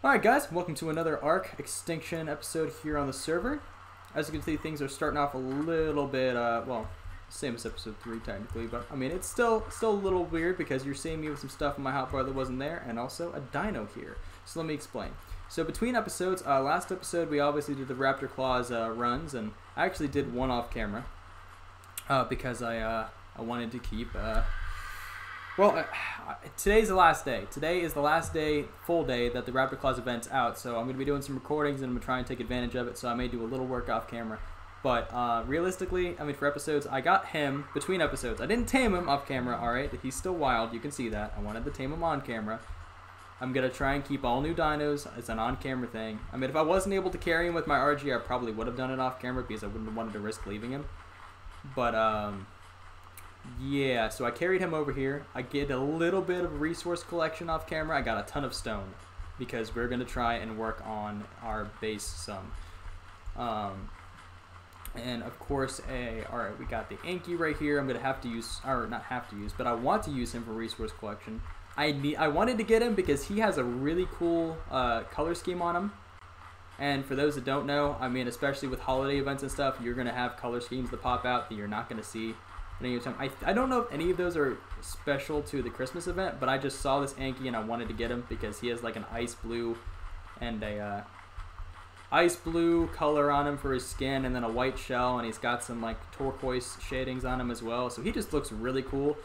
Alright guys, welcome to another Ark Extinction episode here on the server. As you can see, things are starting off a little bit, well, same as episode 3 technically, but I mean, it's still a little weird because you're seeing me with some stuff in my hotbar that wasn't there, and also a dino here. So let me explain. So between episodes, last episode we obviously did the Raptor Claws runs, and I actually did one off camera because I wanted to keep... today's the last day. Today is the last day, full day, that the Raptor Claws event's out. So I'm going to be doing some recordings and I'm going to try and take advantage of it. So I may do a little work off camera. But realistically, I mean, for episodes, I got him between episodes. I didn't tame him off camera, alright? He's still wild. You can see that. I wanted to tame him on camera. I'm going to try and keep all new dinos as an on-camera thing. I mean, if I wasn't able to carry him with my RG, I probably would have done it off camera because I wouldn't have wanted to risk leaving him. But, yeah, so I carried him over here. I get a little bit of resource collection off camera. I got a ton of stone because we're going to try and work on our base some. And of course, alright, we got the Anki right here. I'm going to have to use, or not have to use, but I want to use him for resource collection. I wanted to get him because he has a really cool color scheme on him. And for those that don't know, I mean, especially with holiday events and stuff, you're going to have color schemes that pop out that you're not going to see any time. I don't know if any of those are special to the Christmas event, but I just saw this Anki and I wanted to get him because he has like an ice blue and a ice blue color on him for his skin, and then a white shell, and he's got some like turquoise shadings on him as well. So he just looks really cool.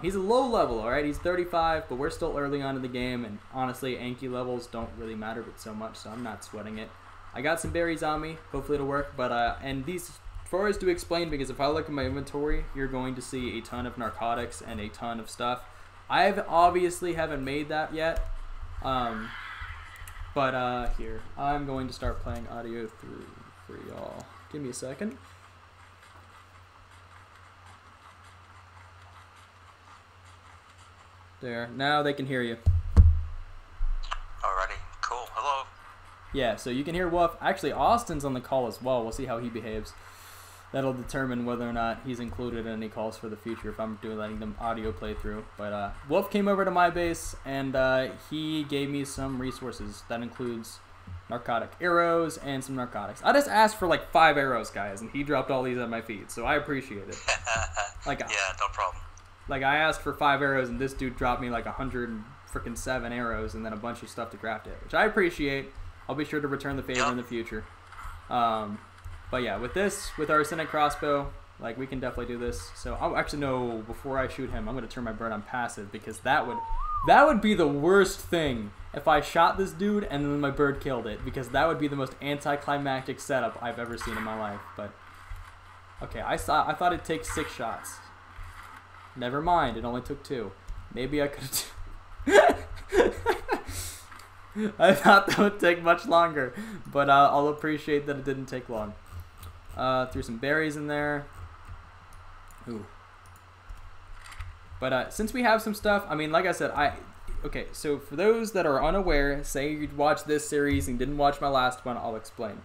He's a low level, alright? He's 35, but we're still early on in the game, and honestly, Anki levels don't really matter but so much, so I'm not sweating it. I got some berries on me. Hopefully it'll work, but and these... As far as to explain, because if I look at my inventory, you're going to see a ton of narcotics and a ton of stuff. I obviously haven't made that yet, but here, I'm going to start playing audio through for y'all. Give me a second. There, now they can hear you. Alrighty, cool, hello. Yeah, so you can hear Wolf. Actually, Austin's on the call as well. We'll see how he behaves. That'll determine whether or not he's included in any calls for the future if I'm letting them audio playthrough. But Wolf came over to my base and he gave me some resources. That includes narcotic arrows and some narcotics. I just asked for like 5 arrows, guys, and he dropped all these at my feet, so I appreciate it. Like, yeah, no problem. Like, I asked for 5 arrows and this dude dropped me like 107 arrows and then a bunch of stuff to craft it, which I appreciate. I'll be sure to return the favor in the future. But yeah, with our Senate crossbow, like, we can definitely do this. So I'll actually know, before I shoot him, I'm going to turn my bird on passive, because that would be the worst thing if I shot this dude and then my bird killed it, because that would be the most anticlimactic setup I've ever seen in my life. But okay, I thought it'd take 6 shots. Never mind, it only took 2. Maybe I could I thought that would take much longer, but I'll appreciate that it didn't take long. Threw some berries in there. Ooh. But since we have some stuff, I mean, like I said, okay, so for those that are unaware, say you'd watch this series and didn't watch my last one, I'll explain.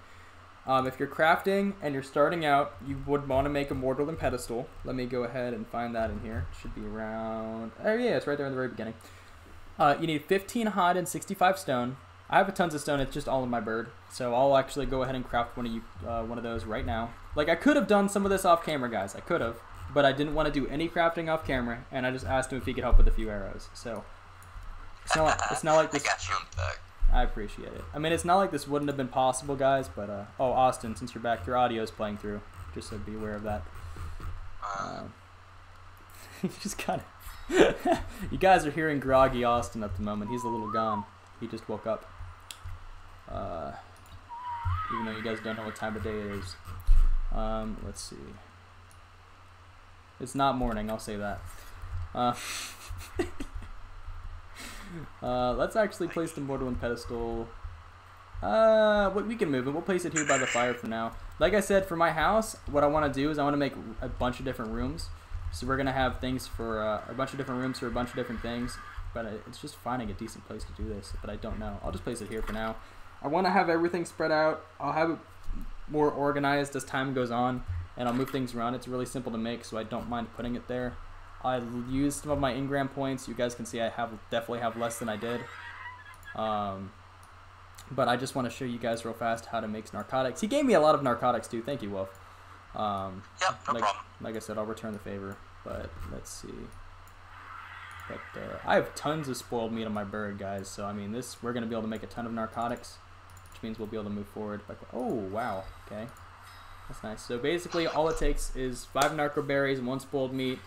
If you're crafting and you're starting out, you would want to make a mortar and pedestal. Let me go ahead and find that in here. It should be around... Oh yeah, it's right there in the very beginning. You need 15 hide and 65 stone. I have tons of stone. It's just all in my bird. So I'll actually go ahead and craft one of those right now. Like, I could have done some of this off camera, guys. I could have, but I didn't want to do any crafting off camera, and I just asked him if he could help with a few arrows. So it's not like this. I got you in the bag. I appreciate it. I mean, it's not like this wouldn't have been possible, guys. But oh, Austin, since you're back, your audio is playing through. Just so be aware of that. You just kind of. You guys are hearing groggy Austin at the moment. He's a little gone. He just woke up. Even though you guys don't know what time of day it is. Let's see. It's not morning, I'll say that. Let's actually place the mortar and pedestal. We can move it. We'll place it here by the fire for now. Like I said, for my house, what I want to do is I want to make a bunch of different rooms. So we're going to have things for a bunch of different rooms for a bunch of different things. But it's just finding a decent place to do this. But I don't know. I'll just place it here for now. I want to have everything spread out. I'll have it more organized as time goes on. And I'll move things around. It's really simple to make, so I don't mind putting it there. I used some of my engram points. You guys can see I definitely have less than I did. But I just want to show you guys real fast how to make narcotics. He gave me a lot of narcotics too. Thank you, Wolf. Yep, no problem. Like I said, I'll return the favor. But let's see. But I have tons of spoiled meat on my bird, guys. So I mean, we're gonna be able to make a ton of narcotics, which means we'll be able to move forward. Like, oh wow, okay, that's nice. So basically, all it takes is 5 narco berries and 1 spoiled meat.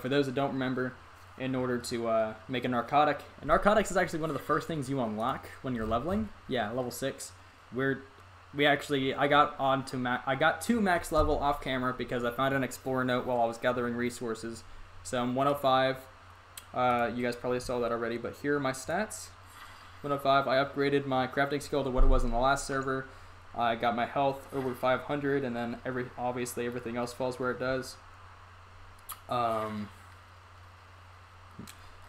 For those that don't remember, in order to make a narcotic. And narcotics is actually one of the first things you unlock when you're leveling. Yeah, level 6. I got to max level off camera because I found an explorer note while I was gathering resources. So I'm 105. You guys probably saw that already, but here are my stats. 105. I upgraded my crafting skill to what it was in the last server. I got my health over 500, and then obviously everything else falls where it does. I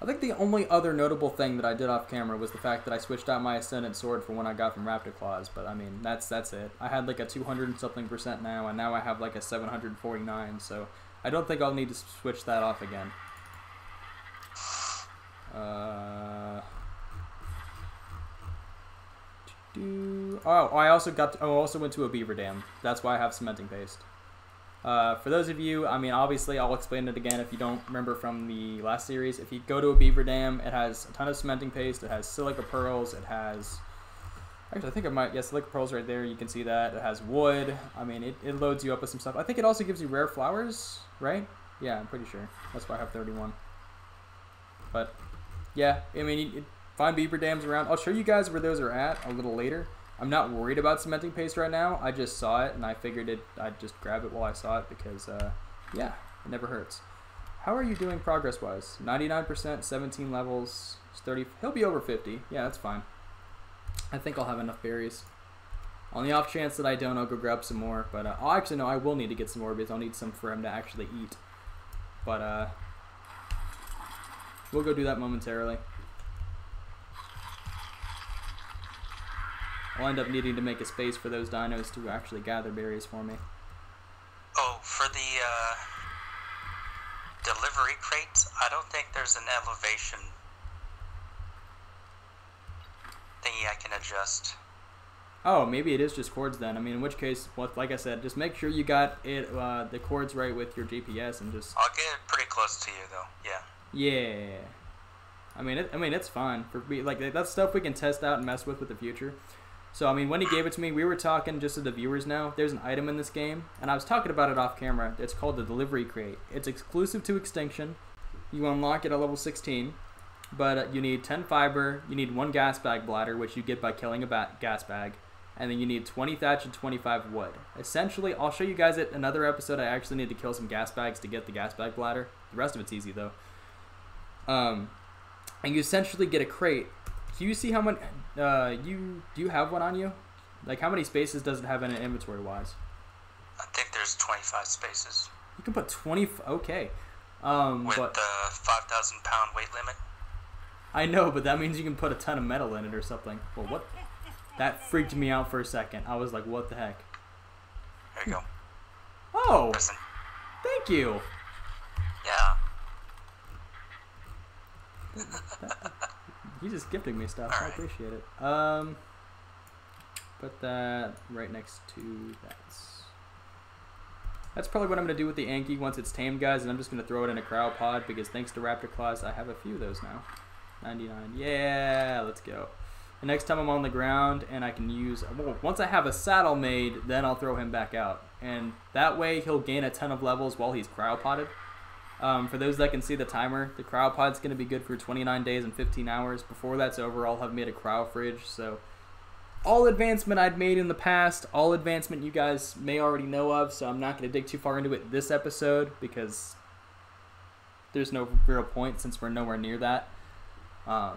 think the only other notable thing that I did off camera was the fact that I switched out my Ascendant Sword for one I got from Raptor Claws, but I mean, that's it. I had like a 200 and something % now, and now I have like a 749, so I don't think I'll need to switch that off again. I also went to a beaver dam. That's why I have cementing paste. For those of you, I mean, obviously, I'll explain it again if you don't remember from the last series. If you go to a beaver dam, it has a ton of cementing paste. It has silica pearls. It has, actually, I think it might, yeah, silica pearls right there. You can see that. It has wood. I mean, it loads you up with some stuff. I think it also gives you rare flowers, right? Yeah, I'm pretty sure. That's why I have 31. But, yeah, I mean, find beaver dams around. I'll show you guys where those are at a little later. I'm not worried about cementing paste right now. I just saw it, and I figured I'd just grab it while I saw it because, yeah, it never hurts. How are you doing progress-wise? 99%, 17 levels, 30. He'll be over 50. Yeah, that's fine. I think I'll have enough berries. On the off chance that I don't, I'll go grab some more. But, actually, no, I will need to get some more because I'll need some for him to actually eat. But, we'll go do that momentarily. I'll end up needing to make a space for those dinos to actually gather berries for me. Oh, for the delivery crates, I don't think there's an elevation thingy I can adjust. Oh, maybe it is just cords then. I mean, in which case, like I said, just make sure you got it the cords right with your GPS and just. I'll get it pretty close to you though. Yeah. Yeah. I mean, it's fine for me. Like that's stuff we can test out and mess with the future. So, I mean, when he gave it to me, we were talking just to the viewers now. There's an item in this game, and I was talking about it off camera. It's called the Delivery Crate. It's exclusive to Extinction. You unlock it at level 16, but you need 10 fiber, you need 1 gas bag bladder, which you get by killing a gas bag, and then you need 20 thatch and 25 wood. Essentially, I'll show you guys it another episode. I actually need to kill some gas bags to get the gas bag bladder. The rest of it's easy, though. And you essentially get a crate. Do you see how many, do you have one on you? Like, how many spaces does it have in it inventory-wise? I think there's 25 spaces. You can put 20, okay. With the 5,000 pound weight limit? I know, but that means you can put a ton of metal in it or something. Well, what? That freaked me out for a second. I was like, what the heck? There you go. Oh! Listen. Thank you! Yeah. He's just gifting me stuff. All I right. appreciate it. Put that right next to that. That's probably what I'm going to do with the Anki once it's tamed, guys, and I'm just going to throw it in a cryo pod because thanks to Raptor Claws, I have a few of those now. 99. Yeah, let's go. The next time I'm on the ground and I can use... Well, once I have a saddle made, then I'll throw him back out. And that way he'll gain a ton of levels while he's cryopotted. For those that can see the timer, the cryopod's going to be good for 29 days and 15 hours. Before that's over, I'll have made a cryo fridge. So all advancement I'd made in the past, all advancement you guys may already know of, so I'm not going to dig too far into it this episode because there's no real point since we're nowhere near that. But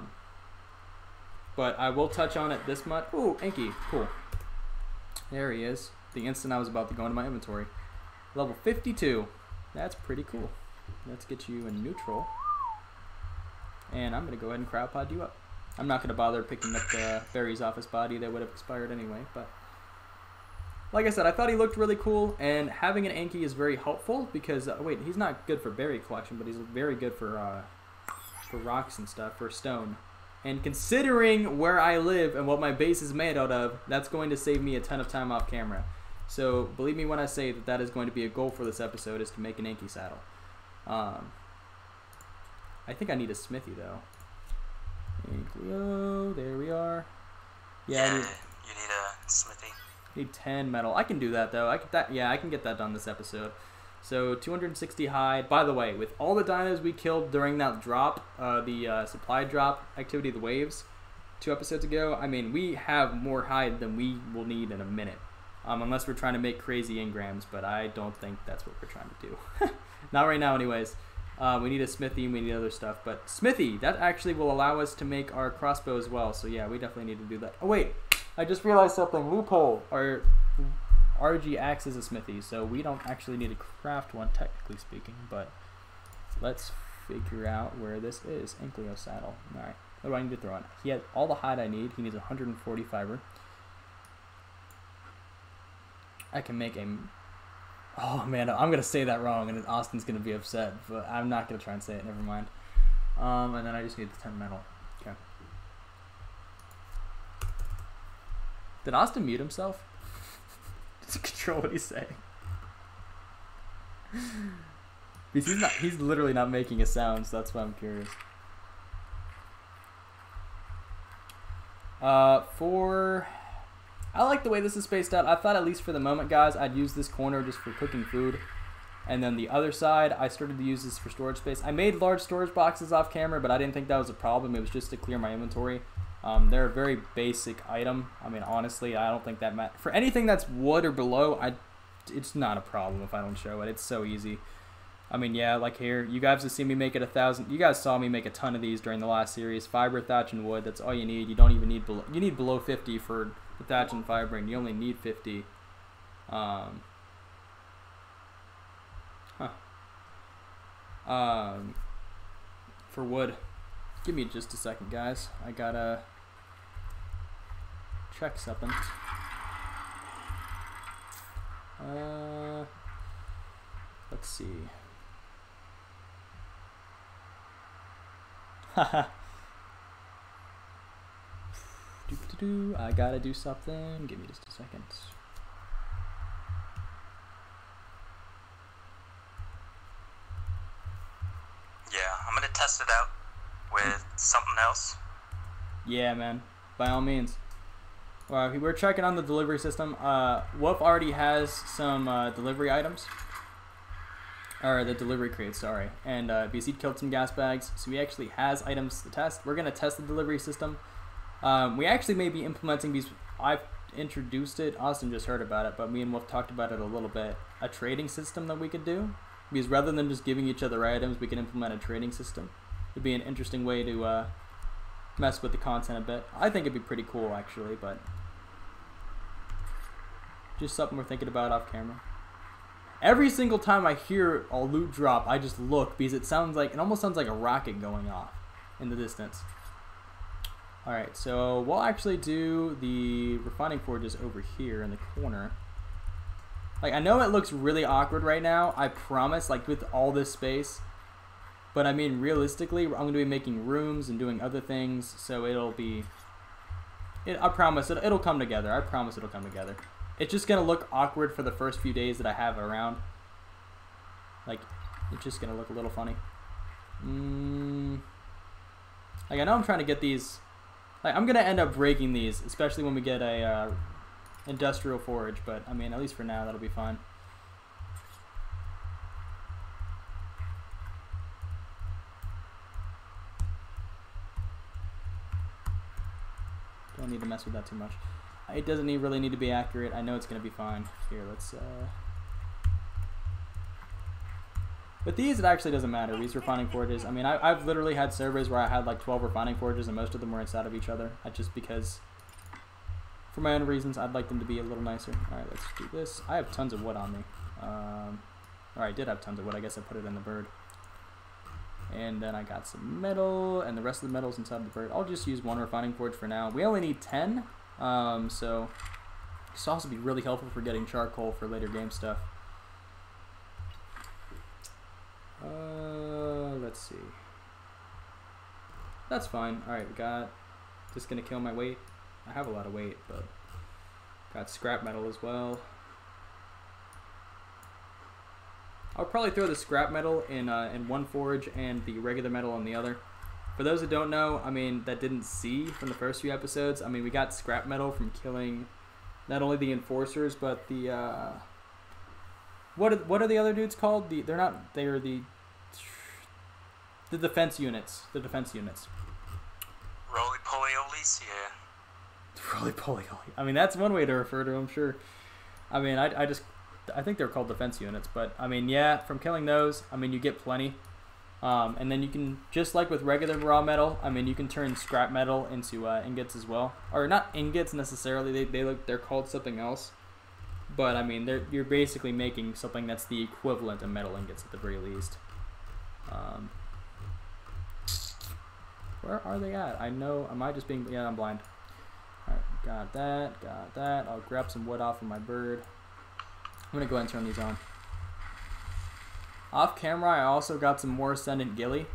I will touch on it this much. Ooh, Anki, cool. There he is. The instant I was about to go into my inventory. Level 52. That's pretty cool. Let's get you in neutral. And I'm going to go ahead and cryopod you up. I'm not going to bother picking up the berries off his body. They would have expired anyway. But like I said, I thought he looked really cool. And having an Anki is very helpful because, wait, he's not good for berry collection, but he's very good for rocks and stuff, for stone. And considering where I live and what my base is made out of, that's going to save me a ton of time off camera. So believe me when I say that that is going to be a goal for this episode, is to make an Anki saddle. I think I need a smithy though. Anklio, there we are. Yeah, you need a smithy. Need 10 metal. I can do that though. I can get that done this episode. So 260 hide. By the way, with all the dinos we killed during that drop, the supply drop activity, the waves, 2 episodes ago, I mean, we have more hide than we will need in a minute. Unless we're trying to make crazy engrams, but I don't think that's what we're trying to do. Not right now anyways. We need a smithy and we need other stuff. But smithy, that actually will allow us to make our crossbow as well. So yeah, we definitely need to do that. Oh wait, I just realized something. Loophole. Our RG acts as a smithy, so we don't actually need to craft one, technically speaking. But let's figure out where this is. Anklio saddle. Alright, what do I need to throw on? He had all the hide I need. He needs 140 fiber. I can make a... Oh man, I'm going to say that wrong and Austin's going to be upset, but I'm not going to try and say it, never mind. And then I just need the 10 metal. Okay. Did Austin mute himself? To control what he's saying. Because he's literally not making a sound, so that's why I'm curious. I like the way this is spaced out. I thought at least for the moment, guys, I'd use this corner just for cooking food. And then the other side, I started to use this for storage space. I made large storage boxes off camera, but I didn't think that was a problem. It was just to clear my inventory. They're a very basic item. I mean, honestly, I don't think that matters. For anything that's wood or below, it's not a problem if I don't show it. It's so easy. I mean, yeah, like here, you guys have seen me make it 1,000. You guys saw me make a ton of these during the last series. Fiber, thatch, and wood. That's all you need. You don't even need below. You need below 50 for the thatch and fiber, and you only need 50. For wood. Give me just a second, guys. I gotta check something. Let's see. Haha. I gotta do something. Give me just a second. Yeah, I'm gonna test it out with something else. Yeah, man. By all means. Well, we're checking on the delivery system. Wolf already has some delivery items. Or the delivery crates, sorry. And BC killed some gas bags, so he actually has items to test. We're gonna test the delivery system. We actually may be implementing these. I've introduced it. Austin just heard about it, but me and Wolf talked about it a little bit. A trading system that we could do. Because rather than just giving each other items, we can implement a trading system. It'd be an interesting way to mess with the content a bit. I think it'd be pretty cool, actually, but just something we're thinking about off camera. Every single time I hear a loot drop, I just look because it almost sounds like a rocket going off in the distance. Alright, so we'll actually do the refining forges over here in the corner. Like, I know it looks really awkward right now, I promise, like with all this space. But I mean, realistically, I'm going to be making rooms and doing other things, so it'll be... I promise, it'll come together. I promise it'll come together. It's just going to look awkward for the first few days that I have it around. Like, it's just going to look a little funny. Like, I know I'm trying to get these... Like, I'm going to end up breaking these, especially when we get a industrial forge, but, I mean, at least for now, that'll be fine. Don't need to mess with that too much. It doesn't really need to be accurate. I know it's going to be fine. Here, let's... With these, it actually doesn't matter. These refining forges. I mean, I've literally had servers where I had like 12 refining forges and most of them were inside of each other. Just because, for my own reasons, I'd like them to be a little nicer. Alright, let's do this. I have tons of wood on me. Or I did have tons of wood. I guess I put it in the bird. And then I got some metal, and the rest of the metal's inside the bird. I'll just use one refining forge for now. We only need 10, so this will also be really helpful for getting charcoal for later game stuff. Let's see. That's fine. Alright, we got... Just gonna kill my weight. I have a lot of weight, but... Got scrap metal as well. I'll probably throw the scrap metal in one forge and the regular metal in the other. For those that don't know, I mean, that didn't see from the first few episodes, I mean, we got scrap metal from killing not only the enforcers, but the, what are the other dudes called? They're the defense units. The defense units. Roly-poly-olies, yeah. Roly-poly. I mean, that's one way to refer to them, sure. I mean, I think they're called defense units, but, I mean, yeah, from killing those, I mean, you get plenty. And then you can, just like with regular raw metal, I mean, you can turn scrap metal into ingots as well. Or not ingots necessarily, they're called something else. But, I mean, you're basically making something that's the equivalent of metal ingots at the very least. Where are they at? I know, am I just being, yeah, I'm blind. Alright, got that. I'll grab some wood off of my bird. I'm going to go ahead and turn these on. Off camera, I also got some more Ascendant Gilly.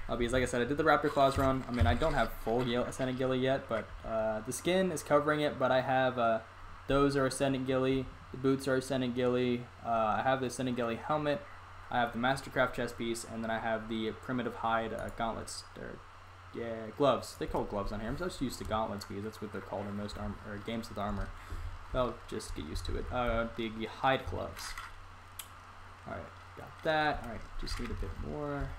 Because like I said, I did the Raptor Claws run. I mean, I don't have full Ascendant Gilly yet, but the skin is covering it. But I have, those are Ascendant Gilly. The boots are Ascendant Gilly. I have the Ascendant Gilly helmet. I have the Mastercraft chest piece. And then I have the Primitive Hide gauntlets. Gloves. They call gloves on here. I'm just used to gauntlets because that's what they're called in most games with armor. I'll just get used to it. The hide gloves. Alright. Got that. Alright, just need a bit more.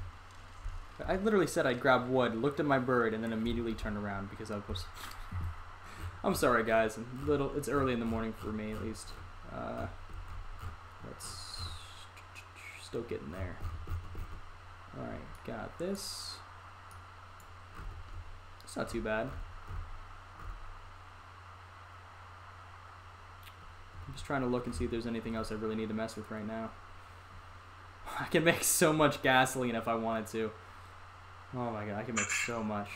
I literally said I'd grab wood, looked at my bird, and then immediately turned around because I was... I'm sorry, guys. It's early in the morning for me, at least. Let's... Still getting there. Alright, got this. It's not too bad. I'm just trying to look and see if there's anything else I really need to mess with right now. I can make so much gasoline if I wanted to. Oh my god, I can make so much.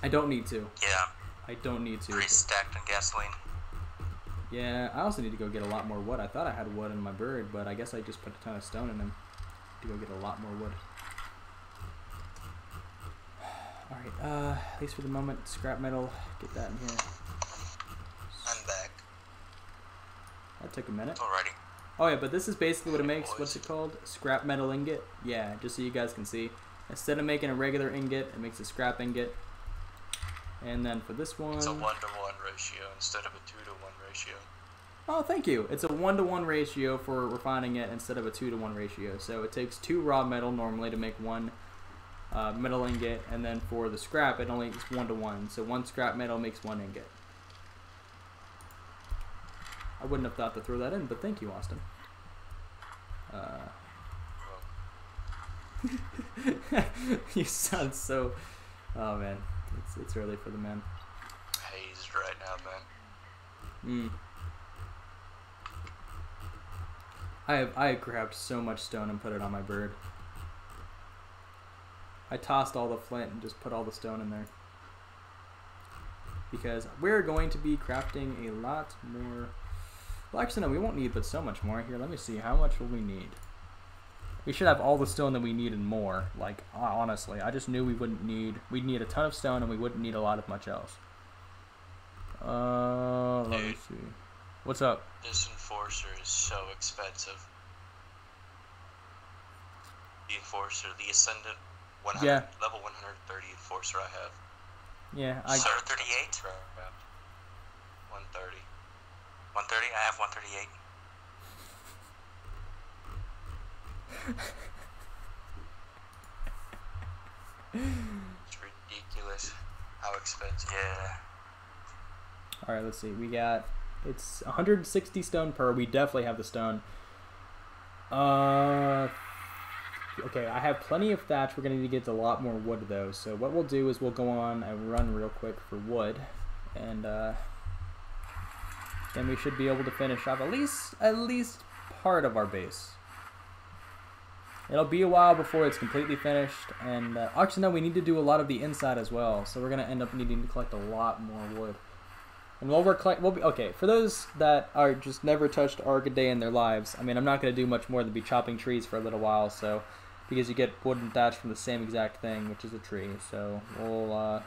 I don't need to. Yeah. I don't need to. Pretty stacked on gasoline. Yeah, I also need to go get a lot more wood. I thought I had wood in my bird, but I guess I just put a ton of stone in him to go get a lot more wood. Alright, at least for the moment, scrap metal, get that in here. I'm back. That took a minute. Alrighty. Oh yeah, but this is basically what it makes. What's it called? Scrap metal ingot. Yeah, just so you guys can see. Instead of making a regular ingot, it makes a scrap ingot. And then for this one... It's a 1-to-1 ratio instead of a 2-to-1 ratio. Oh, thank you. It's a 1-to-1 ratio for refining it instead of a 2-to-1 ratio. So it takes 2 raw metal normally to make 1 metal ingot. And then for the scrap, it only is 1-to-1. So 1 scrap metal makes 1 ingot. I wouldn't have thought to throw that in, but thank you, Austin. You sound so... Oh, man. It's early for the men. Hazed right now, man. I grabbed so much stone and put it on my bird. I tossed all the flint and just put all the stone in there. Because we're going to be crafting a lot more... Well, actually, no, we won't need but so much more. Here, let me see. How much will we need? We should have all the stone that we need and more. Like, honestly, I just knew we wouldn't need... We'd need a ton of stone and we wouldn't need a lot of much else. Let me see. What's up? This enforcer is so expensive. The enforcer, the Ascendant 100, yeah. Level 130 enforcer I have. Yeah, 38? 130. 130? I have 138. It's ridiculous how expensive. Yeah. Alright, let's see. We got... It's 160 stone per. We definitely have the stone. Okay, I have plenty of thatch. We're going to need to get a lot more wood, though. So what we'll do is we'll go on and run real quick for wood. And, then we should be able to finish off at least part of our base. It'll be a while before it's completely finished, and actually no, we need to do a lot of the inside as well, so we're going to end up needing to collect a lot more wood. And while we're okay, for those that are just never touched Arc a day in their lives, I mean, I'm not going to do much more than be chopping trees for a little while, so because you get wood and thatch from the same exact thing, which is a tree. So we'll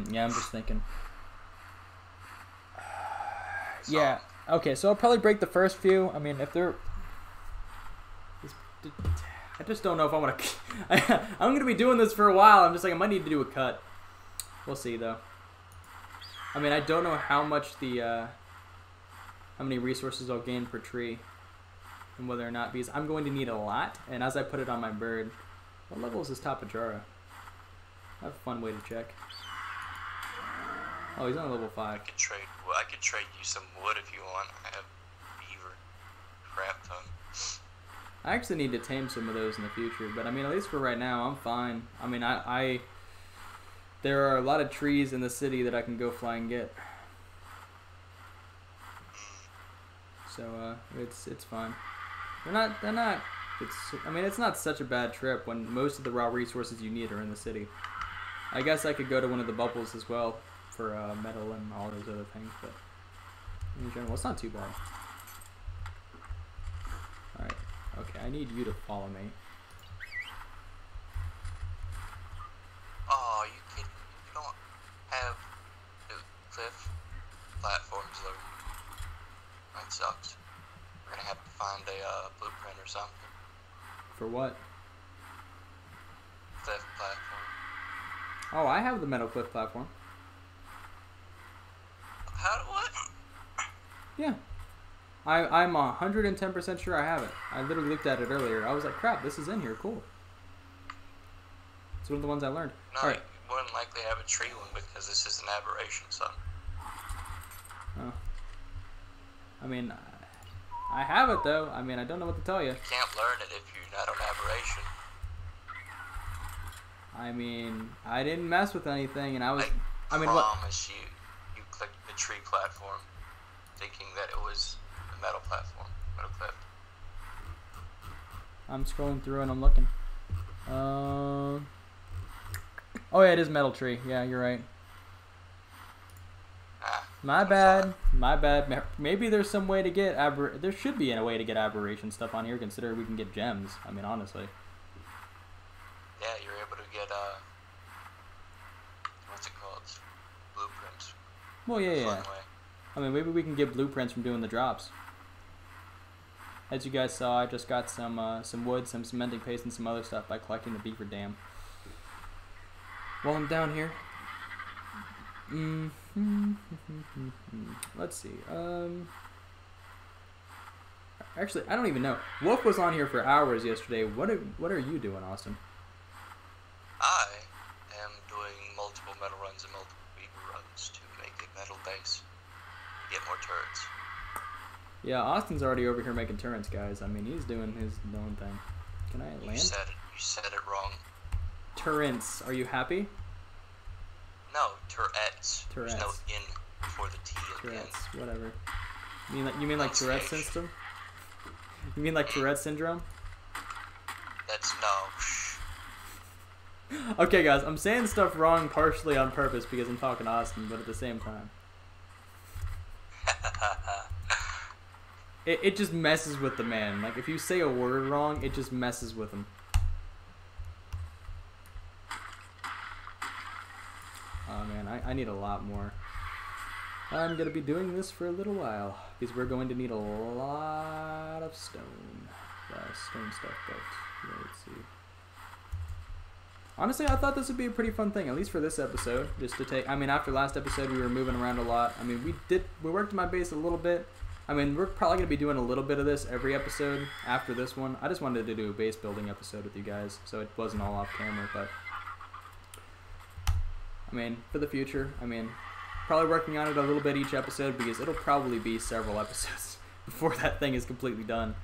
yeah, I'm just thinking. Yeah. Okay, so I'll probably break the first few. I mean, if they're... I just don't know if I want to... I'm going to be doing this for a while. I'm just like, I might need to do a cut. We'll see, though. I mean, I don't know how much the... how many resources I'll gain per tree. And whether or not... Because I'm going to need a lot. And as I put it on my bird... What level is this Tapajara? I have a fun way to check. Oh, he's on level 5. I could trade you some wood if you want. I have beaver. Crap ton. I actually need to tame some of those in the future, but I mean, at least for right now, I'm fine. I mean, there are a lot of trees in the city that I can go fly and get. So, it's fine. They're not, I mean, it's not such a bad trip when most of the raw resources you need are in the city. I guess I could go to one of the bubbles as well for metal and all those other things, but in general, it's not too bad. Alright, okay, I need you to follow me. Oh, you kidding? You don't have the cliff platforms though. That sucks. We're gonna have to find a blueprint or something. For what? Cliff platform. Oh, I have the metal cliff platform. What? Yeah. I'm 110% sure I have it. I literally looked at it earlier. I was like, crap, this is in here. Cool. It's one of the ones I learned. No, all right. You wouldn't likely have a tree one because this is an aberration, son. Oh. I mean, I have it, though. I mean, I don't know what to tell you. You can't learn it if you're not on aberration. I mean, I didn't mess with anything, and I mean, what? what? I promise you clicked the tree platform thinking that it was a metal platform, metal cliff. I'm scrolling through and I'm looking. Oh yeah, it is metal tree. Yeah, you're right. My bad. My bad. Maybe there's some way to get there should be a way to get aberration stuff on here. Consider we can get gems. I mean, honestly. Yeah, you're able to get what's it called? Blueprints. Well, yeah. I mean, maybe we can get blueprints from doing the drops. As you guys saw, I just got some wood, some cementing paste, and some other stuff by collecting the beaver dam. While I'm down here. Let's see. Actually, I don't even know. Wolf was on here for hours yesterday. What are you doing, Austin? I am doing multiple metal runs and multiple beaver runs to make a metal base. Get more turrets. Yeah, Austin's already over here making turrets, guys. I mean, he's doing his own thing. Can I land? You said it wrong. Turrets. Are you happy? No, turrets. Turrets. There's no in before the T at Tourette's, the end. whatever. You mean like Tourette syndrome? You mean like Tourette syndrome? That's no. Okay, guys, I'm saying stuff wrong partially on purpose because I'm talking to Austin, but at the same time. It just messes with the man. Like, if you say a word wrong, it just messes with him. Oh, man, I need a lot more. I'm going to be doing this for a little while because we're going to need a lot of stone. Stone stuff built. Yeah, let's see. Honestly, I thought this would be a pretty fun thing, at least for this episode. Just to take, I mean, after last episode, we were moving around a lot. I mean, we worked my base a little bit. I mean, we're probably going to be doing a little bit of this every episode after this one. I just wanted to do a base building episode with you guys, so it wasn't all off camera, but I mean, for the future, I mean, probably working on it a little bit each episode because it'll probably be several episodes before that thing is completely done.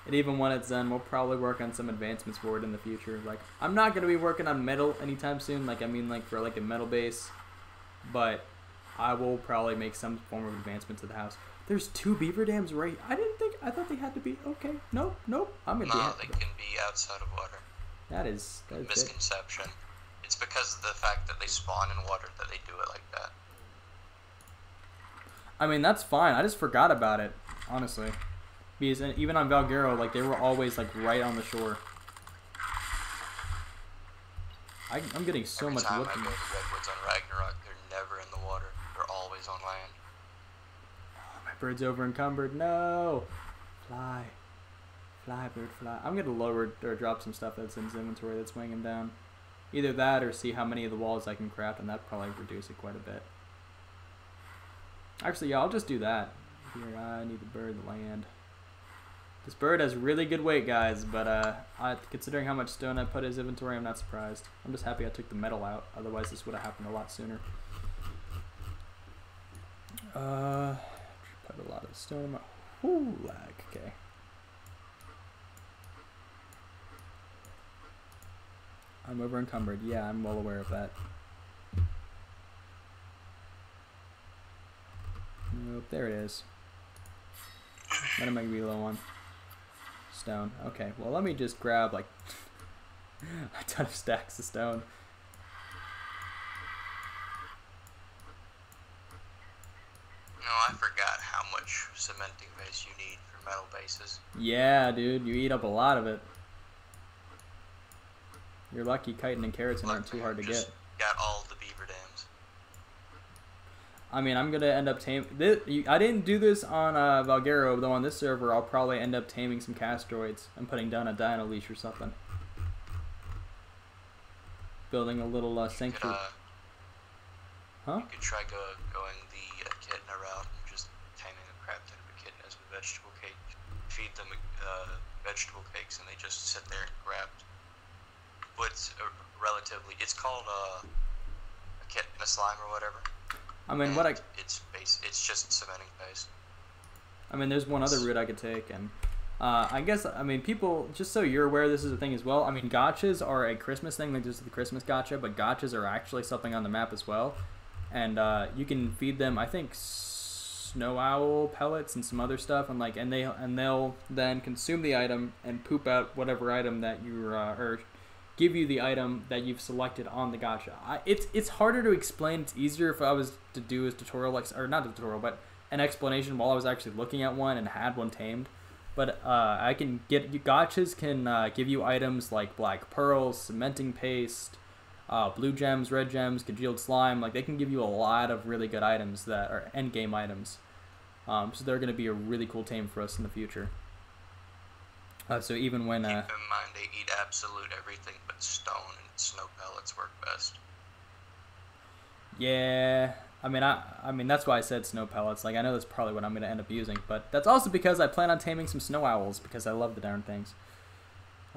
And even when it's done, we'll probably work on some advancements for it in the future. Like, I'm not going to be working on metal anytime soon, like, I mean, like, for, like, a metal base, but I will probably make some form of advancement to the house. There's 2 beaver dams right. I thought they had to be. Okay. Nope. I'm gonna be. No, they can be outside of water. That is misconception. It's because of the fact that they spawn in water that they do it like that. I mean, that's fine. I just forgot about it, honestly. Because even on Valguero, like, they were always, like, right on the shore. I'm getting so much wood. Every time I go to Redwoods on Ragnarok, they're never in the water. They're always on land. Oh, my bird's over encumbered. No! Fly. Fly, bird, fly. I'm going to lower or drop some stuff that's in his inventory that's weighing him down. Either that or see how many of the walls I can craft, and that'd probably reduce it quite a bit. Actually, yeah, I'll just do that. Here, I need the bird, the land. This bird has really good weight, guys, but considering how much stone I put in his inventory, I'm not surprised. I'm just happy I took the metal out. Otherwise, this would have happened a lot sooner. Put a lot of stone in my... Whoo, lag. Okay. I'm over encumbered. Yeah, I'm well aware of that. Nope, there it is. Then I'm gonna be low on stone. Okay, well let me just grab like a ton of stacks of stone. No, I forgot how much cementing base you need for metal bases. Yeah, dude, you eat up a lot of it. You're lucky chitin and keratin aren't too hard to get. Got all the beaver dams. I mean, I'm gonna end up taming. I didn't do this on Valguero, though. On this server, I'll probably end up taming some castroids and putting down a dino leash or something. Building a little sanctuary. Huh? You could try going the echidna route and just taming a crap ton of echidnas with vegetable cake. Feed them vegetable cakes, and they just sit there and grab. What's relatively? It's called echidna slime or whatever. I mean, it's just cementing paste. I mean, there's one other route I could take, and I guess, I mean, people, just so you're aware, this is a thing as well. I mean, gotchas are a Christmas thing, like just the Christmas gotcha, but gotchas are actually something on the map as well. And you can feed them, I think, snow owl pellets and some other stuff, and like, and they'll then consume the item and poop out whatever item that you're or give you the item that you've selected on the gotcha. It's harder to explain. It's easier if I was to do a tutorial, like, or not a tutorial, but an explanation while I was actually looking at one and had one tamed. But I can get gotchas can give you items like black pearls, cementing paste, blue gems, red gems, congealed slime. Like, they can give you a lot of really good items that are end game items. So they're going to be a really cool tame for us in the future. So even when... Keep in mind, they eat absolute everything but stone, and snow pellets work best. Yeah, I mean that's why I said snow pellets. Like, I know that's probably what I'm going to end up using, but that's also because I plan on taming some snow owls, because I love the darn things.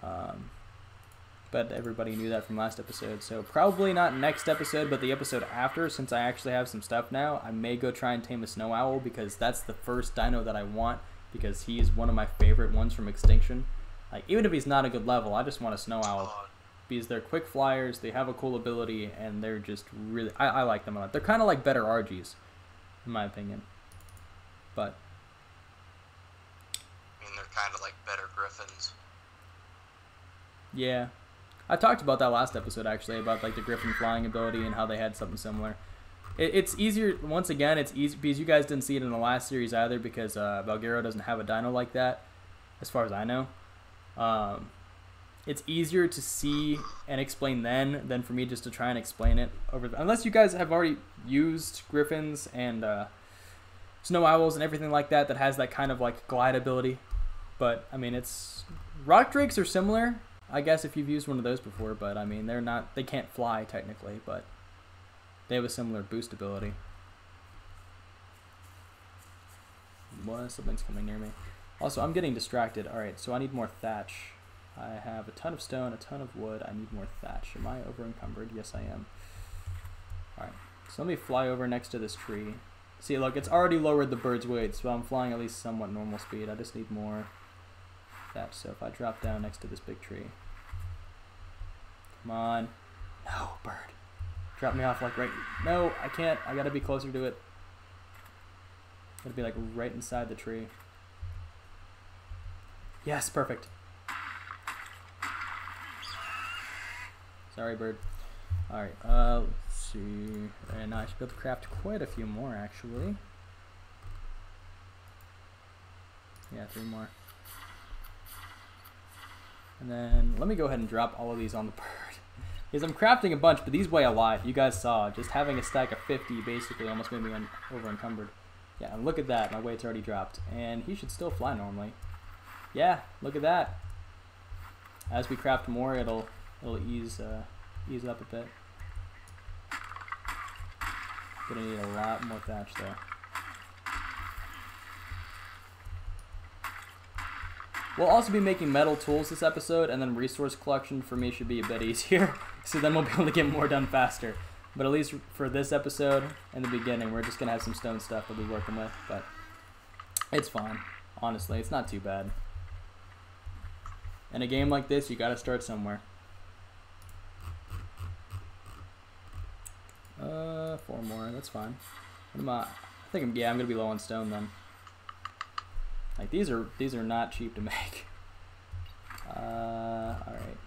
But everybody knew that from last episode, so probably not next episode, but the episode after, since I actually have some stuff now, I may go try and tame a snow owl, because that's the first dino that I want, because he's one of my favorite ones from Extinction. Like, even if he's not a good level, I just want a snow owl. Because they're quick flyers, they have a cool ability, and they're just really... I like them a lot. They're kind of like better RGs, in my opinion. But... I mean, they're kind of like better griffins. Yeah. I talked about that last episode, actually, about like the griffin flying ability and how they had something similar. It's easier, once again, it's easy, because you guys didn't see it in the last series either, because Valguero doesn't have a dino like that, as far as I know. It's easier to see and explain then than for me just to try and explain it over unless you guys have already used griffins and snow owls and everything like that has that kind of like glide ability. But I mean, it's rock drakes are similar, I guess, if you've used one of those before, but I mean, they can't fly technically, but they have a similar boost ability. What? Something's coming near me. Also, I'm getting distracted. Alright, so I need more thatch. I have a ton of stone, a ton of wood. I need more thatch. Am I over encumbered? Yes, I am. Alright, so let me fly over next to this tree. See, look, it's already lowered the bird's weight, so I'm flying at least somewhat normal speed. I just need more thatch. So if I drop down next to this big tree. Come on. No, bird. Drop me off like right... No, I can't. I gotta be closer to it. Gotta be like right inside the tree. Yes, perfect. Sorry, bird. Alright, let's see. And I should be able to craft quite a few more, actually. Yeah, 3 more. And then let me go ahead and drop all of these on the bird. Because I'm crafting a bunch, but these weigh a lot. You guys saw, just having a stack of 50 basically almost made me over encumbered. Yeah, and look at that, my weight's already dropped. And he should still fly normally. Yeah, look at that. As we craft more, it'll ease up a bit. Gonna need a lot more thatch though. We'll also be making metal tools this episode, and then resource collection for me should be a bit easier, so then we'll be able to get more done faster. But at least for this episode, in the beginning, we're just going to have some stone stuff we'll be working with, but it's fine. Honestly, it's not too bad. In a game like this, you got to start somewhere. 4 more, that's fine. What am I think I'm going to be low on stone then. Like these are not cheap to make. Alright.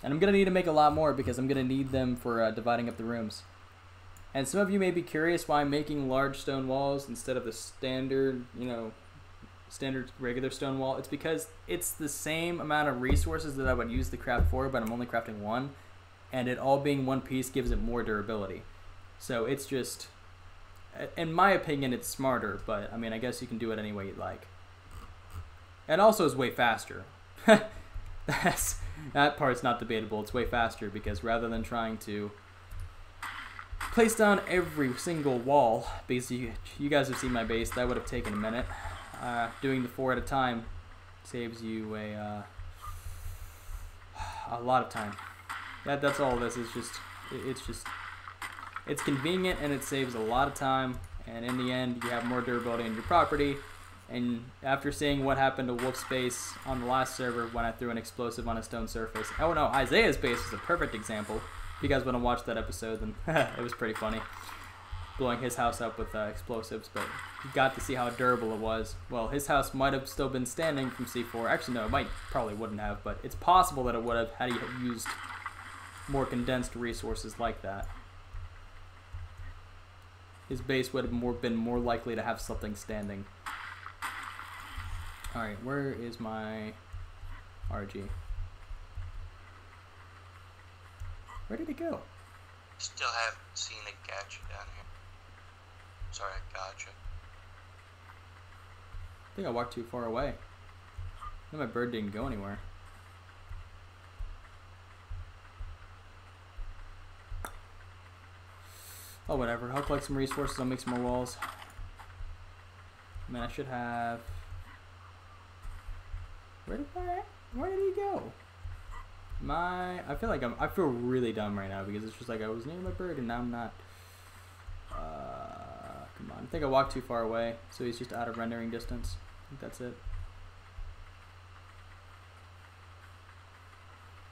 And I'm going to need to make a lot more because I'm going to need them for dividing up the rooms. And some of you may be curious why I'm making large stone walls instead of the standard, standard regular stone wall. It's because it's the same amount of resources that I would use to craft 4, but I'm only crafting 1. And it all being one piece gives it more durability. So it's just, in my opinion, it's smarter, but I mean, I guess you can do it any way you'd like. And also is way faster. That part's not debatable. It's way faster because rather than trying to place down every single wall, because you guys have seen my base, that would have taken a minute. Doing the 4 at a time saves you a lot of time. That's all this is. It's convenient and it saves a lot of time. And in the end, you have more durability in your property. And after seeing what happened to Wolf's base on the last server when I threw an explosive on a stone surface. Oh no, Isaiah's base is a perfect example. If you guys want to watch that episode, then it was pretty funny. Blowing his house up with explosives, but you got to see how durable it was. Well, his house might have still been standing from C4. Actually, no, it probably wouldn't have, but it's possible that it would have had he used more condensed resources like that. His base would have been more likely to have something standing. Alright, where is my RG? Where did it go? Still haven't seen a gotcha down here. Sorry, I gotcha. I think I walked too far away. No, my bird didn't go anywhere. Oh, whatever. I'll collect some resources. I'll make some more walls. I mean, I should have... Where did he go? I feel really dumb right now because it's just like I was near my bird and now I'm not. Come on. I think I walked too far away, so he's just out of rendering distance. I think that's it.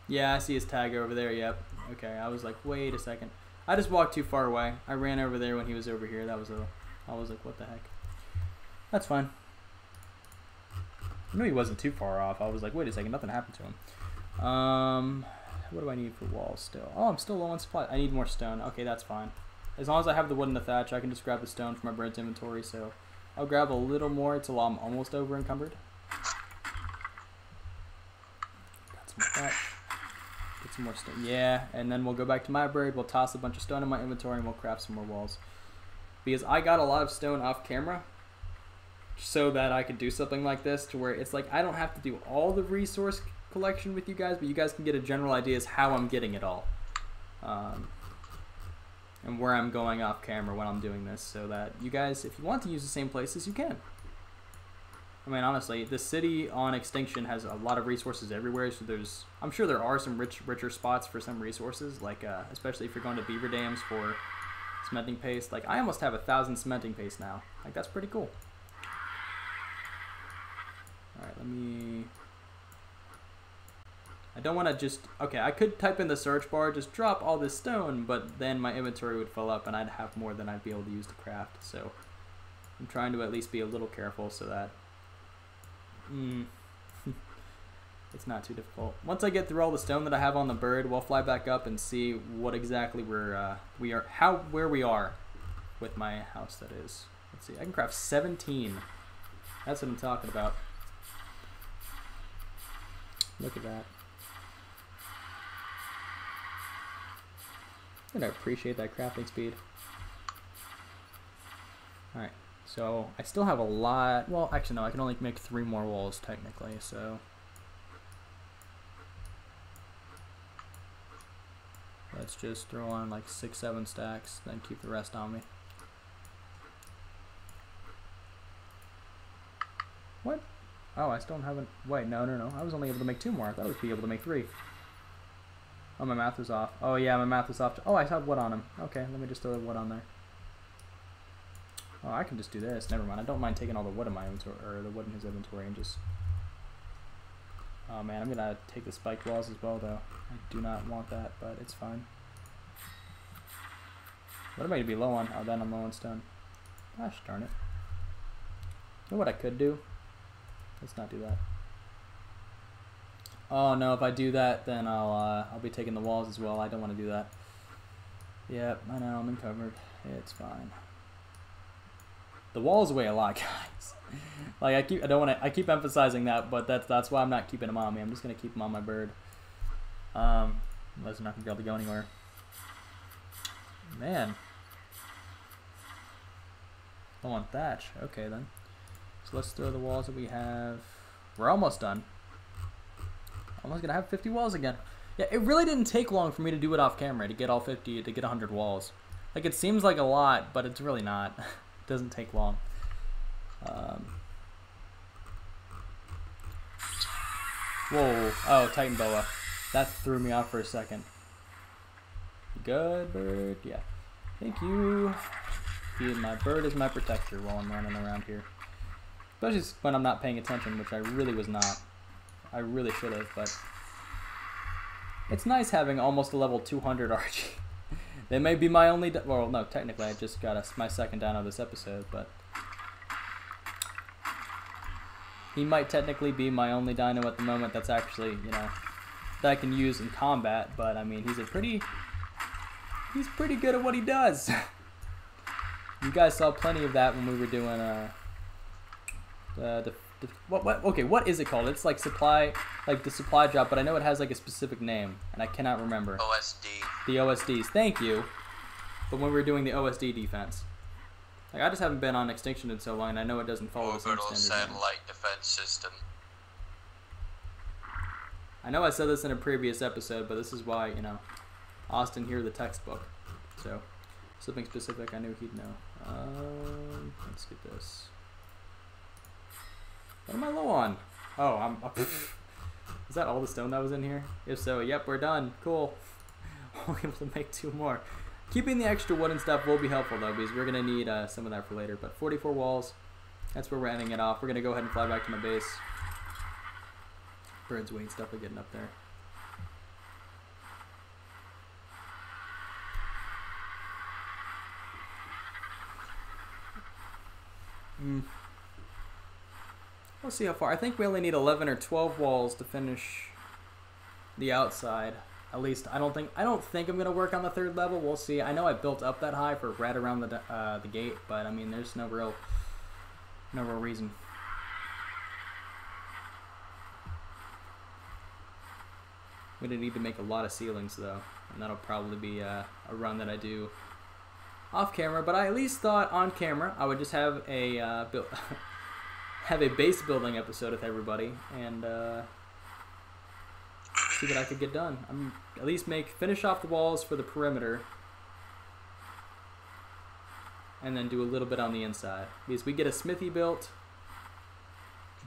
Yeah, I see his tag over there. Yep. Okay, I was like, wait a second. I just walked too far away. I ran over there when he was over here. I was like, what the heck? That's fine. I knew he wasn't too far off. I was like, wait a second, nothing happened to him. What do I need for walls still? Oh, I'm still low on supply. I need more stone. Okay, that's fine. As long as I have the wood and the thatch, I can just grab the stone from my bird's inventory. So I'll grab a little more until I'm almost over encumbered. Got some more thatch. Get some more stone. Yeah, and then we'll go back to my bird. We'll toss a bunch of stone in my inventory and we'll craft some more walls. Because I got a lot of stone off camera, so that I could do something like this to where it's like I don't have to do all the resource collection with you guys, but you guys can get a general idea as how I'm getting it all. And where I'm going off camera when I'm doing this, so that you guys, if you want to use the same places, you can. I mean, honestly, the city on Extinction has a lot of resources everywhere, so I'm sure there are some richer spots for some resources, like especially if you're going to beaver dams for cementing paste. Like, I almost have 1,000 cementing paste now. Like, that's pretty cool. Alright, I don't want to just... Okay, I could type in the search bar, just drop all this stone, but then my inventory would fill up and I'd have more than I'd be able to use to craft. So I'm trying to at least be a little careful so that it's not too difficult. Once I get through all the stone that I have on the bird, we'll fly back up and see what exactly where we are with my house, that is. Let's see, I can craft 17. That's what I'm talking about. Look at that. I'm gonna appreciate that crafting speed. Alright, so I still have a lot. Well, actually, no, I can only make 3 more walls technically, so. Let's just throw on like 6, 7 stacks, then keep the rest on me. What? Oh, I still haven't. Wait, no. I was only able to make 2 more. I thought I would be able to make 3. Oh, my math was off. Oh, yeah, my math was off. Oh, I have wood on him. Okay, let me just throw the wood on there. Oh, I can just do this. Never mind. I don't mind taking all the wood in my inventory, or the wood in his inventory, and just. Oh man, I'm gonna take the spiked walls as well, though. I do not want that, but it's fine. What am I gonna be low on? Oh, then I'm low on stone. Gosh darn it. You know what I could do? Let's not do that. Oh no, if I do that, then I'll be taking the walls as well. I don't want to do that. Yep, I know, I'm encumbered. It's fine. The walls weigh a lot, guys. Like I keep emphasizing that, but that's why I'm not keeping them on me. I'm just gonna keep them on my bird. Unless I'm not gonna be able to go anywhere. Man. I want thatch. Okay then. So let's throw the walls that we have. We're almost done. Almost gonna have 50 walls again. Yeah, it really didn't take long for me to do it off camera to get all 50, to get 100 walls. Like it seems like a lot, but it's really not. It doesn't take long. Whoa! Oh, Titan boa. That threw me off for a second. Good bird. Yeah. Thank you. My bird is my protector while I'm running around here. Especially when I'm not paying attention, which I really was not. I really should have, but it's nice having almost a level 200 Archie. They may be my only. Well, no, technically I just got my second down of this episode, but he might technically be my only dino at the moment. That's actually, you know, that I can use in combat. But I mean, he's pretty good at what he does. You guys saw plenty of that when we were doing what is it called? It's like supply, like the supply drop, but I know it has like a specific name, and I cannot remember. OSD. The OSDs, thank you. But when we were doing the OSD defense, like I just haven't been on Extinction in so long, and I know it doesn't follow the same standard. Satellite defense system. I know I said this in a previous episode, but this is why, you know, Austin here, the textbook. So something specific I knew he'd know. Let's get this. What am I low on? Oh, I'm up. Is that all the stone that was in here? If so, yep, we're done. Cool. We'll be able to make 2 more. Keeping the extra wood and stuff will be helpful though, because we're gonna need some of that for later. But 44 walls, that's where we're ending it off. We're gonna go ahead and fly back to my base. Bird's wing's definitely getting up there. We'll see how far. I think we only need 11 or 12 walls to finish the outside. At least I don't think I'm gonna work on the 3rd level. We'll see. I know I built up that high for right around the gate, but I mean, there's no real reason. We need to make a lot of ceilings though, and that'll probably be a run that I do off camera. But I at least thought on camera I would just have a have a base building episode with everybody and see what I could get done. At least finish off the walls for the perimeter and then do a little bit on the inside. Because we get a smithy built.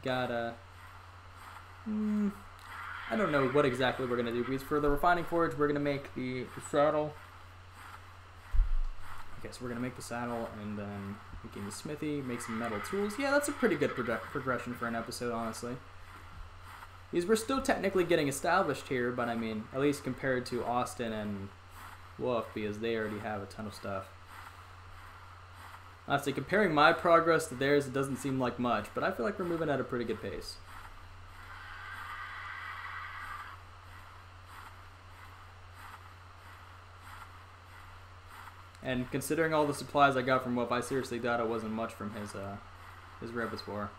Got a I don't know what exactly we're gonna do. Because for the refining forge we're gonna make the saddle. Okay, so we're gonna make the saddle and then making the smithy, make some metal tools. Yeah, that's a pretty good progression for an episode, honestly. Because we're still technically getting established here, but I mean, at least compared to Austin and Wolf, because they already have a ton of stuff. Honestly, comparing my progress to theirs, it doesn't seem like much, but I feel like we're moving at a pretty good pace. And considering all the supplies I got from Wolf, I seriously doubt it wasn't much from his repertoire.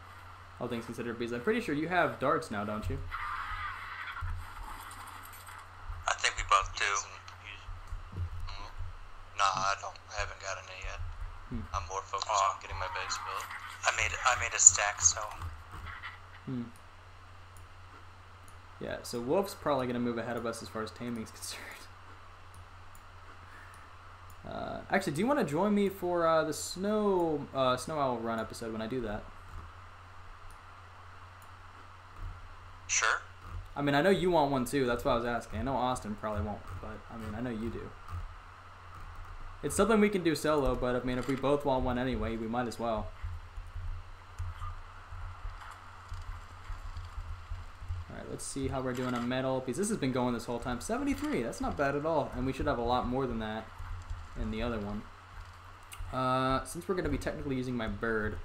All things considered, because I'm pretty sure you have darts now, don't you? I'm more focused on getting my base built. I made a stack, so. Yeah, so Wolf's probably gonna move ahead of us as far as taming is concerned. Actually, do you want to join me for the Snow Owl Run episode when I do that? Sure. I mean, I know you want one too. That's why I was asking. I know Austin probably won't, but I mean, I know you do. It's something we can do solo, but I mean, if we both want one anyway, we might as well. Alright, let's see how we're doing on metal, because this has been going this whole time. 73, that's not bad at all, and we should have a lot more than that in the other one. Since we're going to be technically using my bird,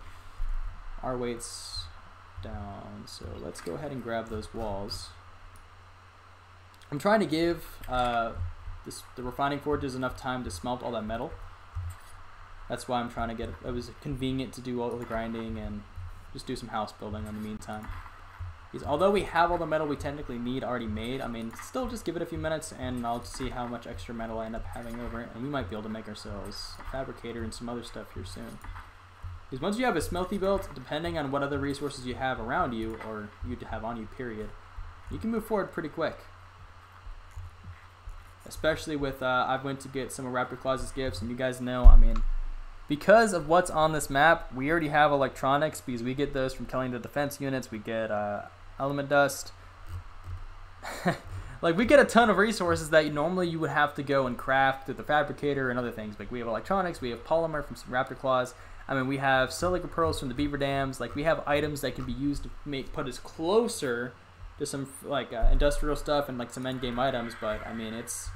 our weight's down, so let's go ahead and grab those walls. I'm trying to give the refining forges enough time to smelt all that metal. That's why I'm trying to get it. It was convenient to do all the grinding and just do some house building in the meantime. Because although we have all the metal we technically need already made, I mean, still just give it a few minutes and I'll see how much extra metal I end up having over it, and we might be able to make ourselves a fabricator and some other stuff here soon. Because once you have a smelty built, depending on what other resources you have around you, or you have on you, period, you can move forward pretty quick. Especially with, I went to get some of Raptor Claus's gifts, and you guys know, I mean, because of what's on this map, we already have electronics, because we get those from killing the defense units. We get element dust. Like, we get a ton of resources that normally you would have to go and craft through the fabricator and other things. Like, we have electronics, we have polymer from some Raptor Claws. I mean, we have silica pearls from the beaver dams. Like, we have items that can be used to put us closer to some like industrial stuff and like some end game items. But I mean, it's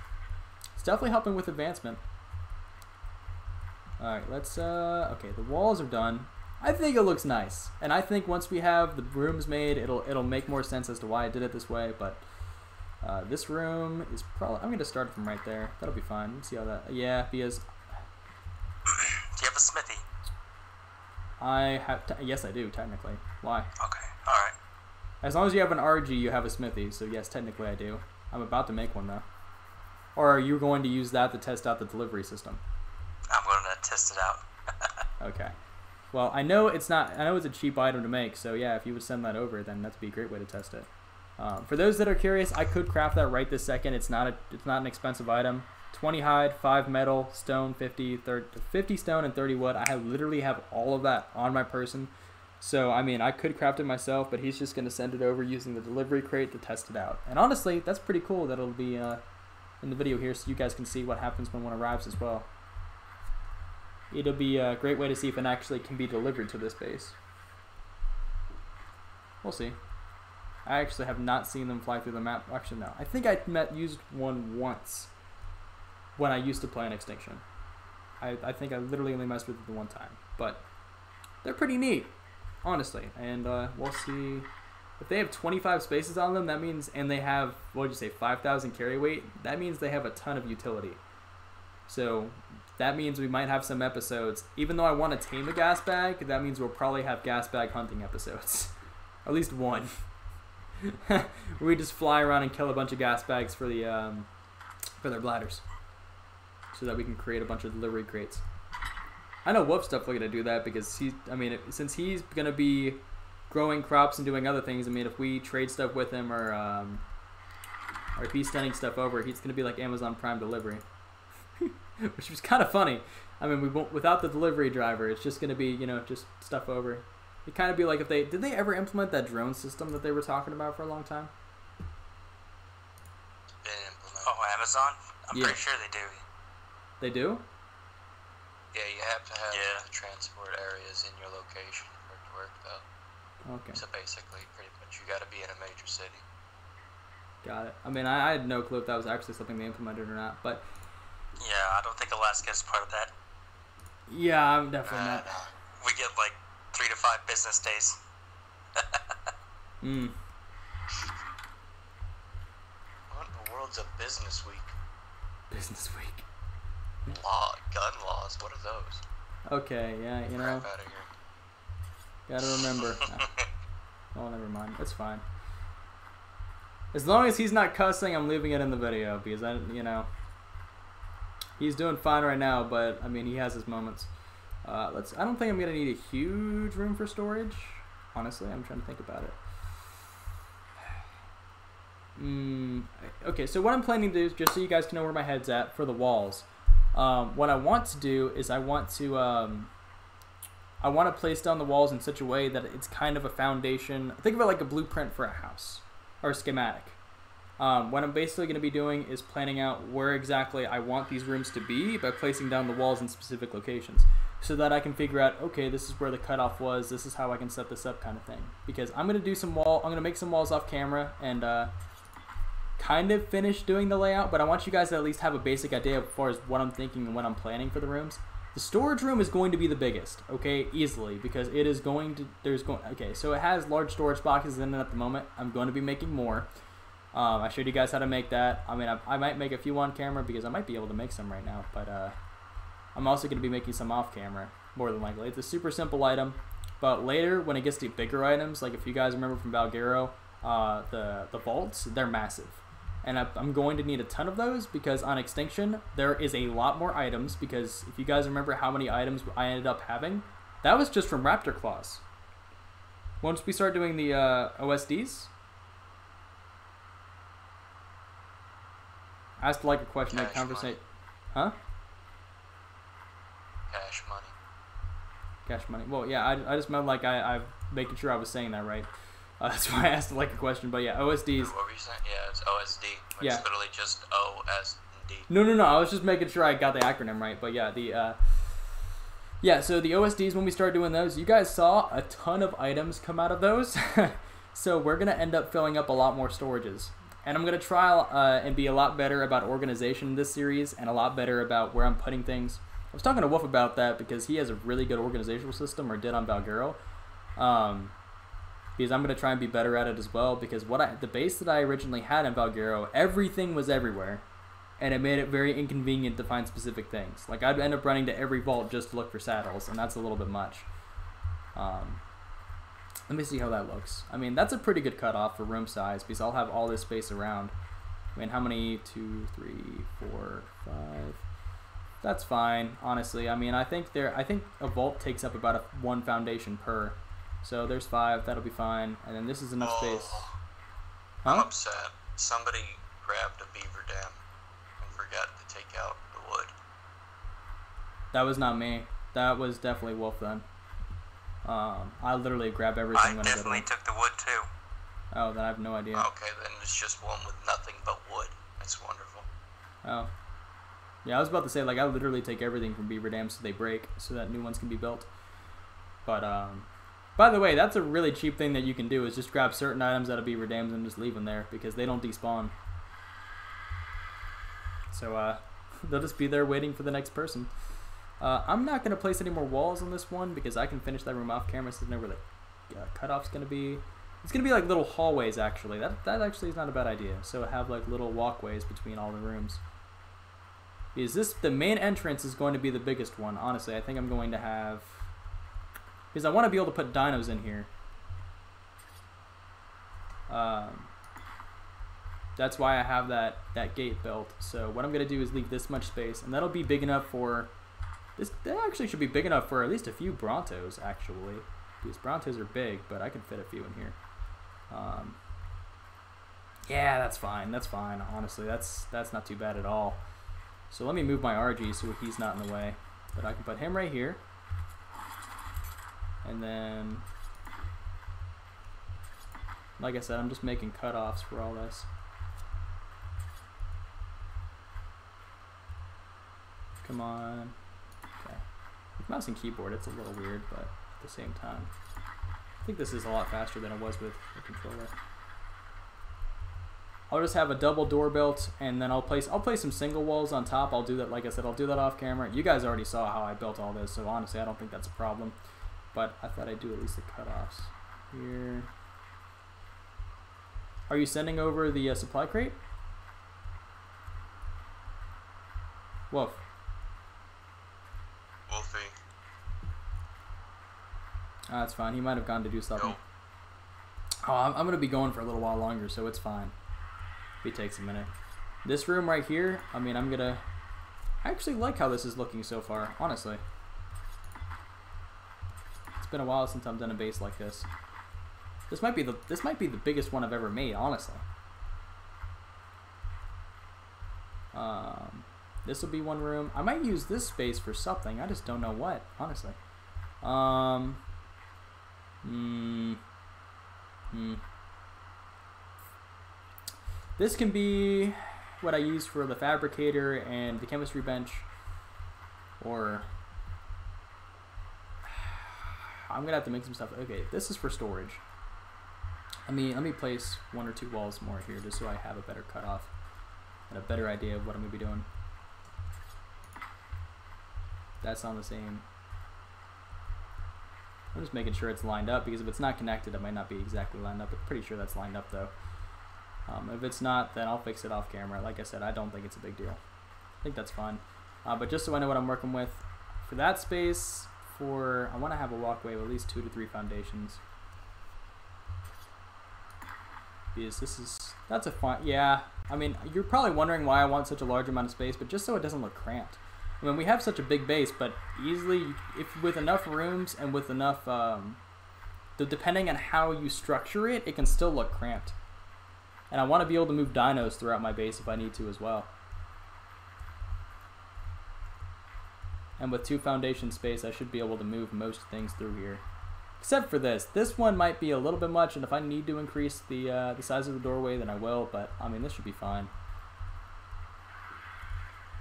definitely helping with advancement. All right, let's okay, the walls are done. I think it looks nice, and I think once we have the rooms made, it'll make more sense as to why I did it this way. But this room is probably, I'm gonna start it from right there. That'll be fine. Let's see how that. Yeah, because Do you have a smithy? I have. Yes, I do technically. Why? Okay. All right. As long as you have an RG, you have a smithy. So yes, technically I do. I'm about to make one though. Or are you going to use that to test out the delivery system? I'm going to test it out. Okay. Well, I know it's not. I know it's a cheap item to make. So yeah, if you would send that over, then that'd be a great way to test it. For those that are curious, I could craft that right this second. It's not an expensive item. 20 hide, 5 metal, stone, 50 stone, and 30 wood. I literally have all of that on my person. So, I mean, I could craft it myself, but he's just going to send it over using the delivery crate to test it out. And honestly, that's pretty cool that it'll be in the video here so you guys can see what happens when one arrives as well. It'll be a great way to see if it actually can be delivered to this base. We'll see. I actually have not seen them fly through the map. Actually, no. I think I used one once when I used to play an Extinction. I think I literally only messed with it the one time. But they're pretty neat, honestly. And we'll see. If they have 25 spaces on them, that means, and they have, what would you say, 5,000 carry weight, that means they have a ton of utility. So that means we might have some episodes. Even though I want to tame a gas bag, that means we'll probably have gas bag hunting episodes. At least one. Where we just fly around and kill a bunch of gas bags for their bladders, so that we can create a bunch of delivery crates. I know Wolf's definitely gonna do that because since he's gonna be growing crops and doing other things. I mean, if we trade stuff with him or if he's sending stuff over, he's gonna be like Amazon Prime delivery, which was kind of funny. I mean, we won't, without the delivery driver, it's just gonna be, you know, just stuff over. It'd kind of be like if did they ever implement that drone system that they were talking about for a long time? Oh, Amazon? I'm pretty sure they do. They do? Yeah, you have to have the transport areas in your location for it to work, though. Okay. So basically, pretty much, you got to be in a major city. Got it. I mean, I had no clue if that was actually something they implemented or not, but... Yeah, I don't think Alaska is part of that. Yeah, I'm definitely not. We get like 3 to 5 business days. What in the world's a business week? Business week. Gun laws, what are those? Okay, yeah, you know. Crap out of here. Gotta remember. Oh, never mind. It's fine. As long as he's not cussing, I'm leaving it in the video because you know, he's doing fine right now. But I mean, he has his moments. I don't think I'm gonna need a huge room for storage. Honestly, I'm trying to think about it. Okay, so what I'm planning to do, just so you guys can know where my head's at for the walls, what I want to do is I want to place down the walls in such a way that it's kind of a foundation. Think of it like a blueprint for a house or a schematic. What I'm basically going to be doing is planning out where exactly I want these rooms to be by placing down the walls in specific locations, so that I can figure out, okay, this is where the cutoff was, this is how I can set this up, kind of thing. Because I'm going to make some walls off camera and kind of finish doing the layout, but I want you guys to at least have a basic idea as far as what I'm thinking and what I'm planning for the rooms. The storage room is going to be the biggest, okay, easily, because it is going to, okay, so it has large storage boxes in it at the moment. I'm going to be making more. I showed you guys how to make that. I mean, I might make a few on camera because I might be able to make some right now, but I'm also going to be making some off camera, more than likely. It's a super simple item, but later when it gets to bigger items, like if you guys remember from Valguero, the vaults, they're massive. And I'm going to need a ton of those because on Extinction, there is a lot more items, because if you guys remember how many items I ended up having, that was just from Raptor Claws. Once we start doing the OSDs, asked like a question, like conversation. Huh? Cash money. Cash money. Well, yeah, I just meant like I'm making sure I was saying that right. That's why I asked like a question, but yeah, OSDs. What were you saying? Yeah, it's OSD. Which Yeah. is literally just OSD. No. I was just making sure I got the acronym right, but yeah, yeah. So the OSDs, when we start doing those, you guys saw a ton of items come out of those. So we're gonna end up filling up a lot more storages, and I'm gonna try and be a lot better about organization in this series, and a lot better about where I'm putting things. I was talking to Wolf about that because he has a really good organizational system, or did on Valguero. Because I'm going to try and be better at it as well, because the base that I originally had in Valguero, everything was everywhere, and it made it very inconvenient to find specific things. Like, I'd end up running to every vault just to look for saddles, and that's a little bit much. Let me see how that looks. I mean, that's a pretty good cutoff for room size, because I'll have all this space around. I mean, how many? 2, 3, 4, 5... That's fine, honestly. I mean, I think a vault takes up about one foundation per. So there's 5, that'll be fine. And then this is enough space. I'm upset. Somebody grabbed a beaver dam and forgot to take out the wood. That was not me. That was definitely Wolf then. I literally grab everything when I go definitely took the wood too. Oh, then I have no idea. Okay, then it's just one with nothing but wood. That's wonderful. Oh. Yeah, I was about to say, like, I literally take everything from beaver dams so they break, so that new ones can be built. But, by the way, that's a really cheap thing that you can do, is just grab certain items out of beaver dams and just leave them there, because they don't despawn. So, they'll just be there waiting for the next person. I'm not going to place any more walls on this one, because I can finish that room off camera, so I know where the cutoff's going to be. It's going to be like little hallways, actually. That actually is not a bad idea. So have like little walkways between all the rooms. The main entrance is going to be the biggest one, honestly. I think I'm going to have... Because I want to be able to put dinos in here. That's why I have that gate built. So what I'm going to do is leave this much space, and that'll be big enough for... That actually should be big enough for at least a few Brontos, actually. Because Brontos are big, but I can fit a few in here. Yeah, that's fine. That's fine, honestly. That's not too bad at all. So let me move my RG so he's not in the way. But I can put him right here. And then, like I said, I'm just making cutoffs for all this. Come on. Okay. With mouse and keyboard, it's a little weird, but at the same time, I think this is a lot faster than it was with the controller. I'll just have a double door built, and then I'll place some single walls on top. I'll do that, like I said, I'll do that off camera. You guys already saw how I built all this, so honestly, I don't think that's a problem. But I thought I'd do at least the cutoffs here. Are you sending over the supply crate? Wolf. Wolfie. That's fine. He might have gone to do something. No. Oh, I'm going to be going for a little while longer, so it's fine. If it takes a minute. This room right here, I mean, I actually like how this is looking so far, honestly. It's been a while since I've done a base like this. This might be the biggest one I've ever made, honestly. This will be one room. I might use this space for something. I just don't know what, honestly. This can be what I use for the fabricator and the chemistry bench, or I'm gonna have to make some stuff. Okay, this is for storage. Let me place 1 or 2 walls more here just so I have a better cutoff and a better idea of what I'm gonna be doing. That's on the same. I'm just making sure it's lined up, because if it's not connected, it might not be exactly lined up. I'm pretty sure that's lined up though. If it's not, then I'll fix it off camera. Like I said, I don't think it's a big deal. I think that's fine. But just so I know what I'm working with, for that space, I want to have a walkway with at least 2 to 3 foundations. Because that's a fine, yeah. I mean, you're probably wondering why I want such a large amount of space, but just so it doesn't look cramped. I mean, we have such a big base, but easily, if with enough rooms and with enough, depending on how you structure it, it can still look cramped. And I want to be able to move dinos throughout my base if I need to as well. And with 2 foundation space, I should be able to move most things through here. Except for this. This one might be a little bit much, and if I need to increase the size of the doorway, then I will. But, I mean, this should be fine.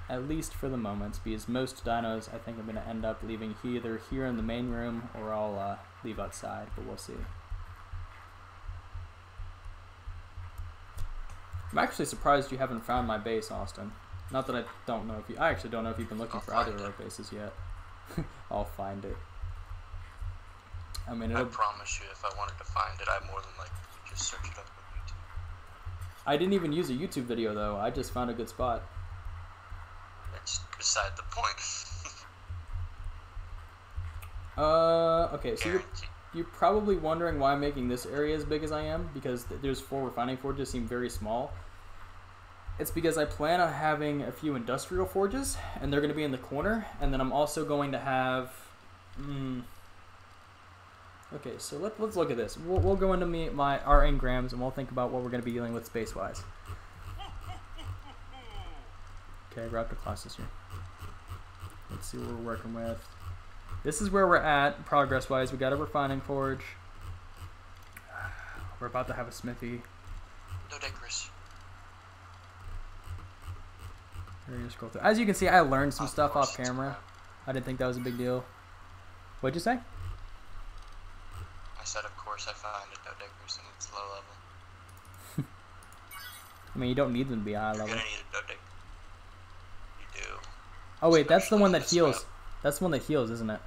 At least for the moment, because most dinos I think I'm going to end up leaving either here in the main room, or I'll leave outside, but we'll see. I'm actually surprised you haven't found my base, Austin. Not that I don't know if you... I actually don't know if you've been looking for either of our bases yet. I'll find it. I mean, I promise you, if I wanted to find it, I more than likely would just search it up on YouTube. I didn't even use a YouTube video, though. I just found a good spot. That's beside the point. Okay, so you're probably wondering why I'm making this area as big as I am, because there's 4 refining forges seem very small. It's because I plan on having a few industrial forges, and they're going to be in the corner, and then I'm also going to have... Okay, so let's look at this. We'll go into our engrams, and we'll think about what we're going to be dealing with space-wise. Okay, raptor classes here. Let's see what we're working with. This is where we're at, progress-wise. We got a refining forge. We're about to have a smithy. No digress. Scroll through. As you can see, I learned some stuff off camera. I didn't think that was a big deal. What'd you say? I said, of course, I found it. No digress, and it's low level. I mean, you don't need them to be high level. You're gonna need a no-dig. You do. Oh wait, that's the one that heals. That's the one that heals, isn't it?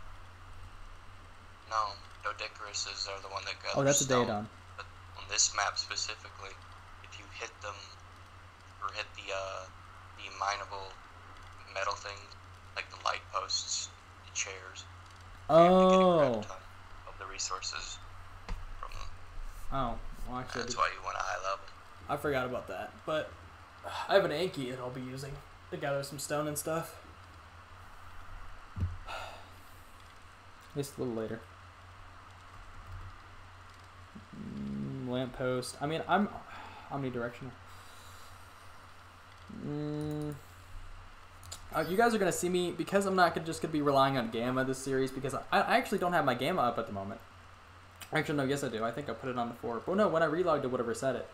No, Dodicarises are the one that gather Oh, that's a stone. Daedon. But on this map specifically, if you hit them, or hit the mineable metal thing, like the light posts, the chairs, you're able to get a crap ton of the resources from them. Oh, well, actually, That's why you want a high level. I forgot about that. But I have an Anki that I'll be using to gather some stone and stuff. Just a little later. Lamppost. I mean, I'm omnidirectional. You guys are gonna see me, because I'm not just gonna be relying on Gamma this series, because I actually don't have my Gamma up at the moment. Actually, no, yes I do. I think I put it on before. But no, when I relogged it, whatever set it,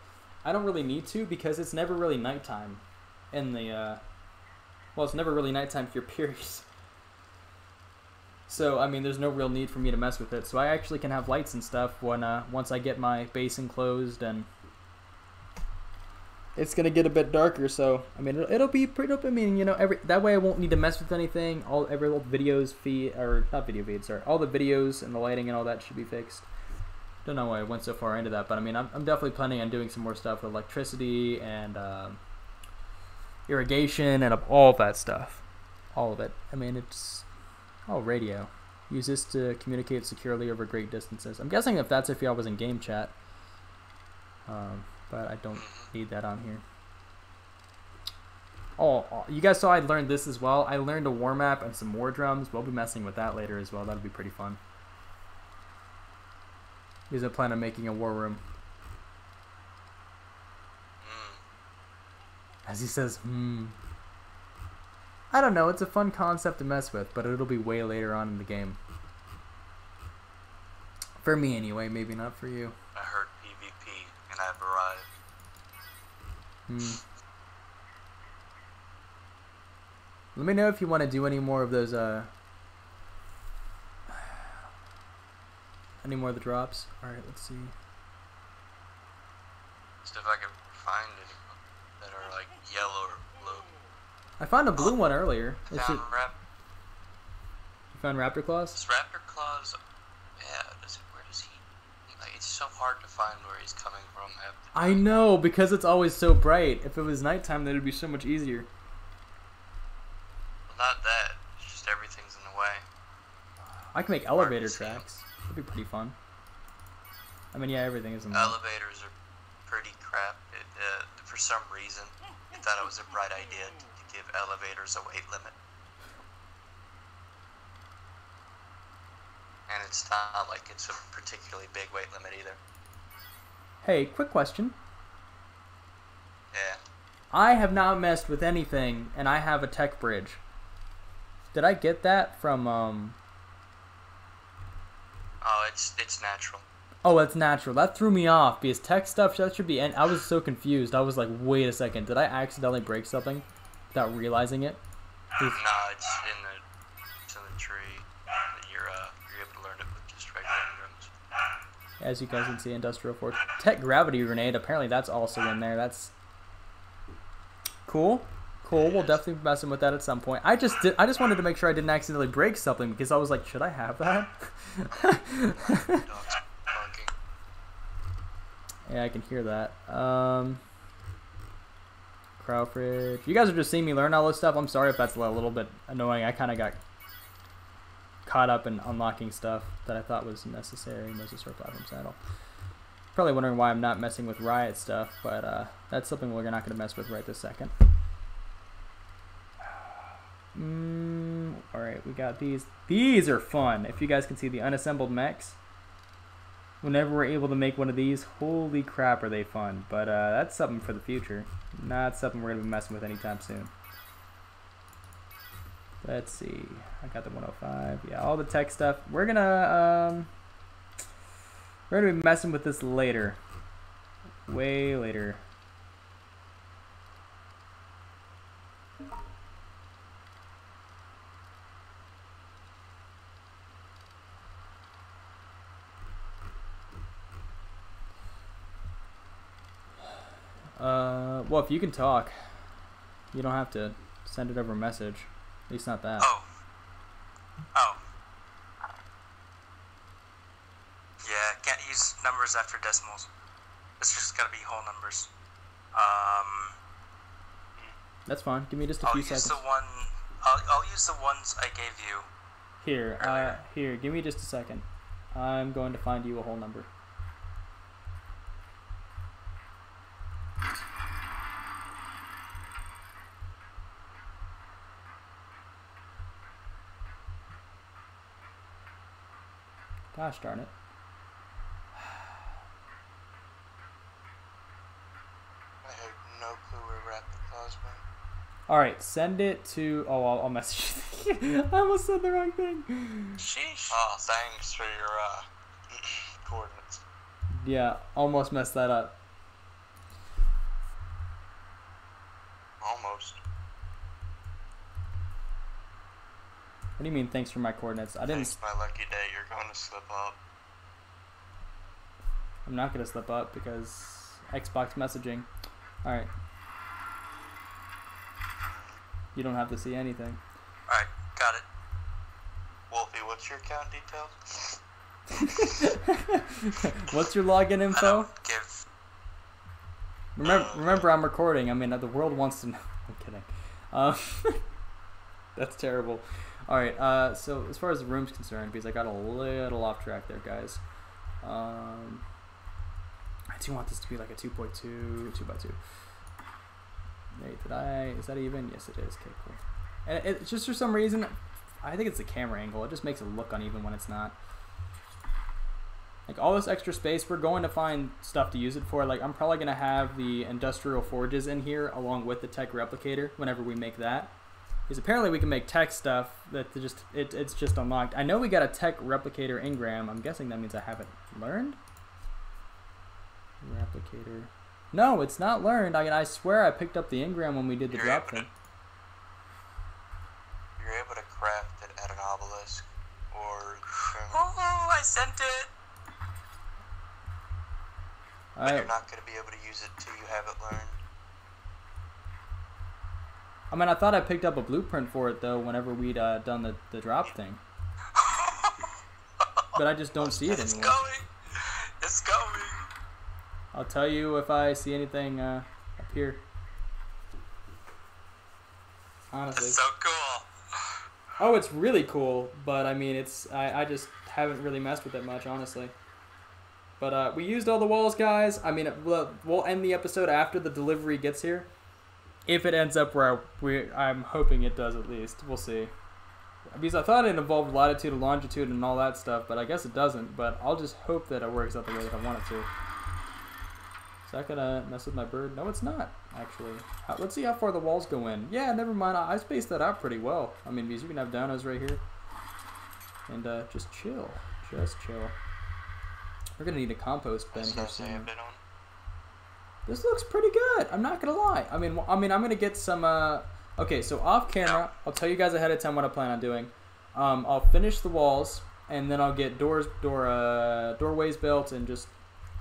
I don't really need to, because it's never really nighttime in the well, it's never really nighttime for your periods. So, I mean, there's no real need for me to mess with it. So I actually can have lights and stuff when once I get my base enclosed, and it's gonna get a bit darker. So, I mean, it'll be pretty. I mean, you know, that way I won't need to mess with anything. Every little videos feed, or not video feeds, sorry, all the videos and the lighting and all that should be fixed. Don't know why I went so far into that, but I mean, I'm definitely planning on doing some more stuff with electricity and irrigation and all of that stuff. All of it. I mean, it's... Oh, radio. Use this to communicate securely over great distances. I'm guessing if that's if y'all was in game chat. But I don't need that on here. Oh, you guys saw I learned this as well. I learned a war map and some war drums. We'll be messing with that later as well. That'll be pretty fun. He doesn't plan on making a war room. As he says, I don't know, it's a fun concept to mess with, but it'll be way later on in the game. For me anyway, maybe not for you. I heard PvP and I've arrived. Let me know if you want to do any more of those, any more of the drops. Alright, let's see. Just if I can find any that are like yellow or blue. I found a blue one earlier. You found Raptor Claws? This Raptor Claws, yeah, where does he, like, it's so hard to find where he's coming from. I know, because it's always so bright. If it was nighttime, then it'd be so much easier. Well, not that, it's just everything's in the way. I can make elevator tracks. That'd be pretty fun. I mean, yeah, everything is in the way. Elevators are pretty crap. For some reason, I thought it was a bright idea to give elevators a weight limit. And it's not like it's a particularly big weight limit either. Hey, quick question. Yeah. I have not messed with anything, and I have a tech bridge. Did I get that from, Oh, it's natural. Oh, it's natural. That threw me off, because tech stuff, that should be... And I was so confused. I was like, wait a second. Did I accidentally break something without realizing it? No, it's in the tree. You're able to learn it with just regular engrams. As you guys can see, Industrial Force. Tech Gravity Grenade, apparently that's also in there. That's cool. Cool, we'll definitely be messing with that at some point. I just wanted to make sure I didn't accidentally break something, because I was like, should I have that? Dogs barking. Yeah, I can hear that. Crowfridge. You guys are just seeing me learn all this stuff. I'm sorry if that's a little bit annoying. I kind of got caught up in unlocking stuff that I thought was necessary. Moses Sword Platform Saddle. Probably wondering why I'm not messing with Riot stuff, but that's something we're not going to mess with right this second. Alright, we got these. These are fun. If you guys can see the unassembled mechs. Whenever we're able to make one of these, holy crap are they fun. But that's something for the future. Not something we're going to be messing with anytime soon. Let's see. I got the 105. Yeah, all the tech stuff. We're gonna be messing with this later. Way later. Well, if you can talk, you don't have to send it over a message. At least not that. Oh. Yeah, can't use numbers after decimals. It's just gotta be whole numbers. That's fine. Give me just a few seconds. I'll use the ones I gave you. Here, here. Give me just a second. I'm going to find you a whole number. Gosh darn it. I have no clue where Rapid Claws went. Alright, send it to... Oh, I'll message you. I almost said the wrong thing. Sheesh. Oh, thanks for your coordinates. Yeah, almost messed that up. Almost. What do you mean, thanks for my coordinates? I didn't... Thanks, my lucky day, you're going to slip up. I'm not going to slip up because Xbox messaging. Alright. You don't have to see anything. Alright, got it. Wolfie, what's your account details? What's your login info? Give. Remember, I'm recording. I mean, the world wants to know. I'm kidding. That's terrible. Alright, so as far as the room's concerned, because I got a little off track there, guys. I do want this to be like a 2.2, 2x2. Wait, is that even? Yes, it is. Okay, cool. And it's just for some reason, I think it's the camera angle. It just makes it look uneven when it's not. Like, all this extra space, we're going to find stuff to use it for. Like, I'm probably going to have the industrial forges in here along with the tech replicator whenever we make that. Because apparently we can make tech stuff that it's just unlocked. I know we got a tech replicator engram. I'm guessing that means I haven't learned. Replicator. No, it's not learned. I swear I picked up the engram when we did the drop thing. You're able to craft it at an obelisk or... Oh, I sent it! But you're not going to be able to use it till you have it learned. I mean, I thought I picked up a blueprint for it, though, whenever we'd done the drop thing. But I just don't see it anymore. It's going! It's going! I'll tell you if I see anything up here. Honestly. It's so cool! Oh, it's really cool, but I mean, I just haven't really messed with it much, honestly. But we used all the walls, guys. I mean, we'll end the episode after the delivery gets here. If it ends up where I'm hoping it does, at least. We'll see. Because I thought it involved latitude and longitude and all that stuff, but I guess it doesn't. But I'll just hope that it works out the way that I want it to. Is that gonna mess with my bird? No, it's not, actually. Let's see how far the walls go in. Yeah, never mind. I spaced that out pretty well. I mean, because you can have donos right here. And just chill. Just chill. We're gonna need a compost bin here soon. This looks pretty good. I'm not gonna lie. I mean, I'm gonna get some. Okay, so off camera, I'll tell you guys ahead of time what I plan on doing. I'll finish the walls, and then I'll get doorways built, and just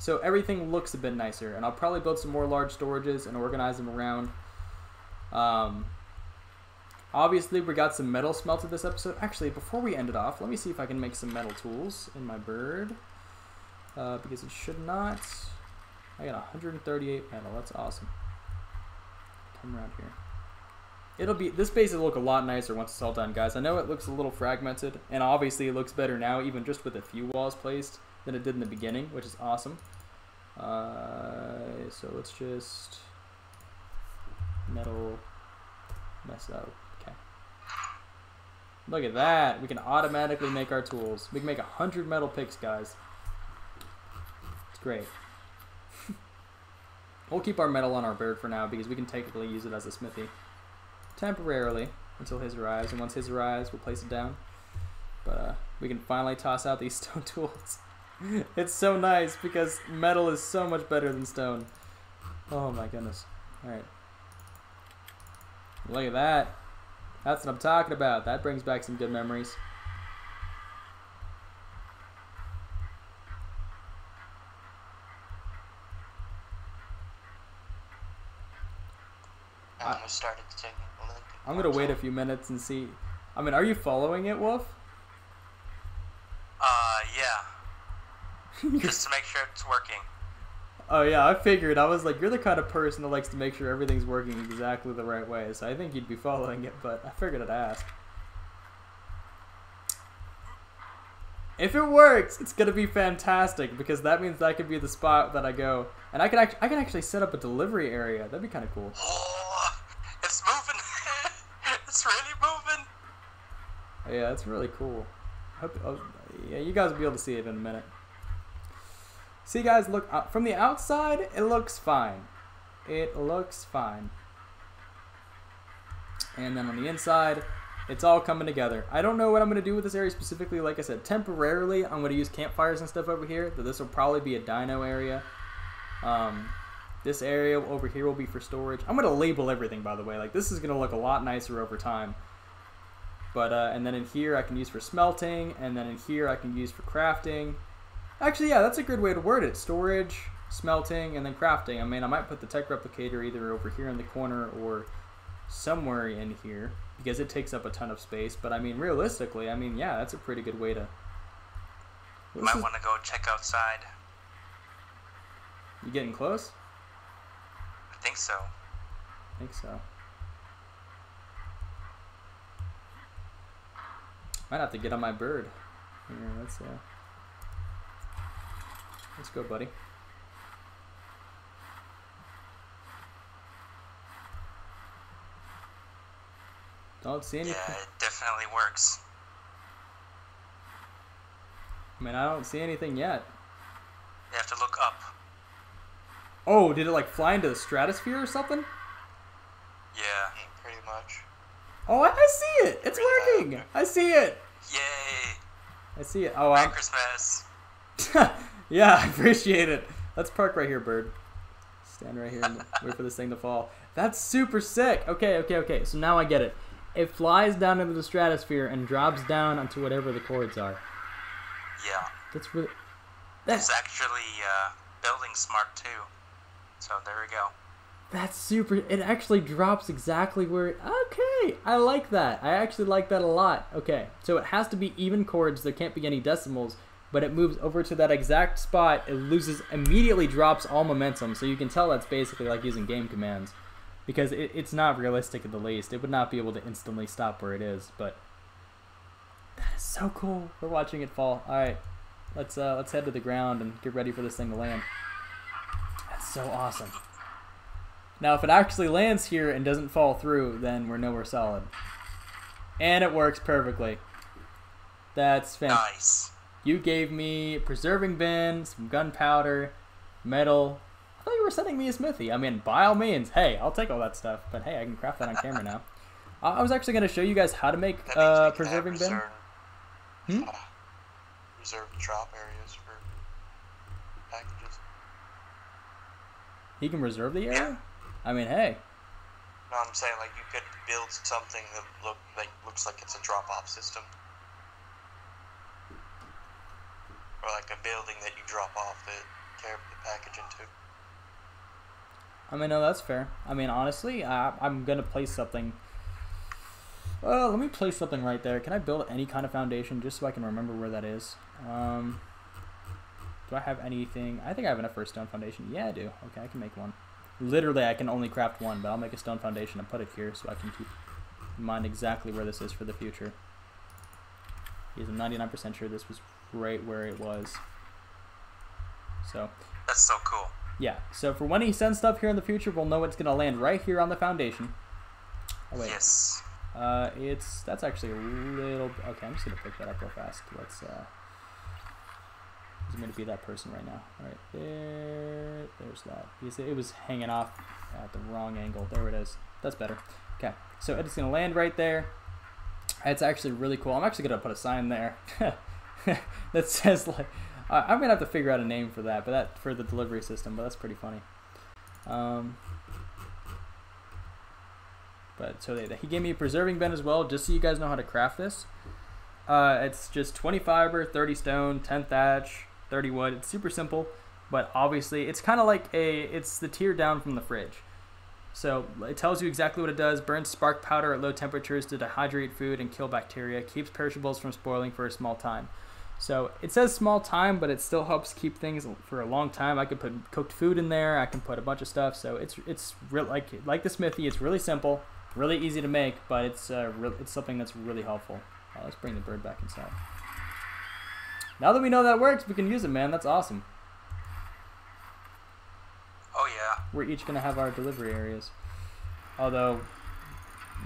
so everything looks a bit nicer. And I'll probably build some more large storages and organize them around. Obviously, we got some metal smelted this episode. Actually, before we end it off, let me see if I can make some metal tools in my bird. Because it should not. I got 138 metal. That's awesome. Come around here. This base will look a lot nicer once it's all done, guys. I know it looks a little fragmented, and obviously it looks better now, even just with a few walls placed, than it did in the beginning, which is awesome. So let's just metal mess up. Okay. Look at that. We can automatically make our tools. We can make 100 metal picks, guys. It's great. We'll keep our metal on our bird for now because we can technically use it as a smithy. Temporarily, until his arrives. And once his arrives, we'll place it down. But we can finally toss out these stone tools. It's so nice because metal is so much better than stone. Oh my goodness. Alright. Look at that. That's what I'm talking about. That brings back some good memories. I'm gonna wait a few minutes and see. I mean, are you following it, Wolf? Yeah. Just to make sure it's working. Oh yeah, I figured. I was like, you're the kind of person that likes to make sure everything's working exactly the right way, so I think you'd be following it, but I figured I'd ask. If it works, it's gonna be fantastic, because that means that could be the spot that I go. And I can actually set up a delivery area. That'd be kind of cool. Oh, it's moving. It's really moving. Yeah, it's really cool. Yeah, you guys will be able to see it in a minute. See, guys, look, from the outside, it looks fine. It looks fine. And then on the inside, it's all coming together. I don't know what I'm going to do with this area specifically. Like I said, temporarily, I'm going to use campfires and stuff over here. This will probably be a dino area. This area over here will be for storage. I'm going to label everything, by the way. Like, this is going to look a lot nicer over time. But, and then in here, I can use for smelting. And then in here, I can use for crafting. Actually, yeah, that's a good way to word it. Storage, smelting, and then crafting. I mean, I might put the tech replicator either over here in the corner or somewhere in here, because it takes up a ton of space. But I mean, realistically, I mean, yeah, that's a pretty good way to... You might want to go check outside. You getting close? I think so. I think so. Might have to get on my bird. Here, let's go, buddy. Don't see anything. Yeah, it definitely works. I mean, I don't see anything yet. You have to look up. Oh, did it like fly into the stratosphere or something? Yeah. Pretty much. Oh, I see it. It's working. I see it. Yay! I see it. Oh, Merry Christmas. Yeah, I appreciate it. Let's park right here, bird. Stand right here and wait for this thing to fall. That's super sick. Okay. So now I get it. It flies down into the stratosphere and drops down onto whatever the chords are. Yeah. That's really... It's actually building smart too. So there we go. That's super... It actually drops exactly where... Okay, I like that. I actually like that a lot. Okay, so it has to be even chords. There can't be any decimals. But it moves over to that exact spot. It loses... Immediately drops all momentum. So you can tell that's basically like using game commands. Because it's not realistic at the least. It would not be able to instantly stop where it is. But... That is so cool. We're watching it fall. Alright. Let's head to the ground and get ready for this thing to land. That's so awesome. Now, if it actually lands here and doesn't fall through, then we're nowhere solid. And it works perfectly. That's fantastic. Nice. You gave me a preserving bin, some gunpowder, metal. I thought you were sending me a smithy. I mean, by all means, hey, I'll take all that stuff. But hey, I can craft that on camera now. I was actually going to show you guys how to make preserving bin. Reserve drop areas for packages. He can reserve the area? I mean, hey. No, I'm saying like you could build something that looks like it's a drop-off system, or like a building that you drop off the package into. I mean, no, that's fair. I mean, honestly, I'm gonna place something. Well, let me place something right there. Can I build any kind of foundation just so I can remember where that is? Do I have anything? I think I have enough for a stone foundation. Yeah, I do. Okay, I can make one. Literally, I can only craft one, but I'll make a stone foundation and put it here so I can keep in mind exactly where this is for the future. Because I'm 99% sure this was right where it was. So. That's so cool. Yeah, so for when he sends stuff here in the future, we'll know it's going to land right here on the foundation. Oh, wait. Yes. That's actually a little... Okay, I'm just going to pick that up real fast. Let's, I'm going to be that person right now. Alright, there's that. It was hanging off at the wrong angle. There it is. That's better. Okay, so it's going to land right there. It's actually really cool. I'm actually going to put a sign there that says, like... I'm going to have to figure out a name for that, for the delivery system, but that's pretty funny. But so he gave me a preserving bin as well, just so you guys know how to craft this. It's just 20 fiber, 30 stone, 10 thatch, 30 wood. It's super simple, but obviously it's kind of like it's the tier down from the fridge. So it tells you exactly what it does. Burns spark powder at low temperatures to dehydrate food and kill bacteria. Keeps perishables from spoiling for a small time. So it says small time, but it still helps keep things for a long time. I could put cooked food in there. I can put a bunch of stuff. So it's real like the smithy. It's really simple, really easy to make, but it's something that's really helpful. Let's bring the bird back inside. Now that we know that works, we can use it, man. That's awesome. Oh yeah. We're each gonna have our delivery areas. Although,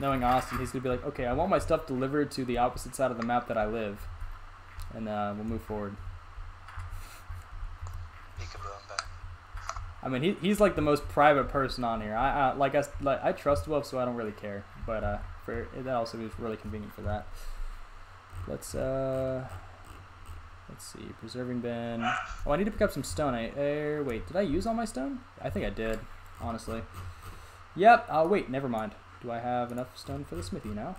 knowing Austin, he's gonna be like, okay, I want my stuff delivered to the opposite side of the map that I live. And we'll move forward. I mean, he's like the most private person on here. I trust Wolf, so I don't really care. But that also is really convenient for that. Let's see, preserving bin. Oh, I need to pick up some stone. Wait, did I use all my stone? I think I did, honestly. Yep. Oh wait, never mind. Do I have enough stone for the smithy now?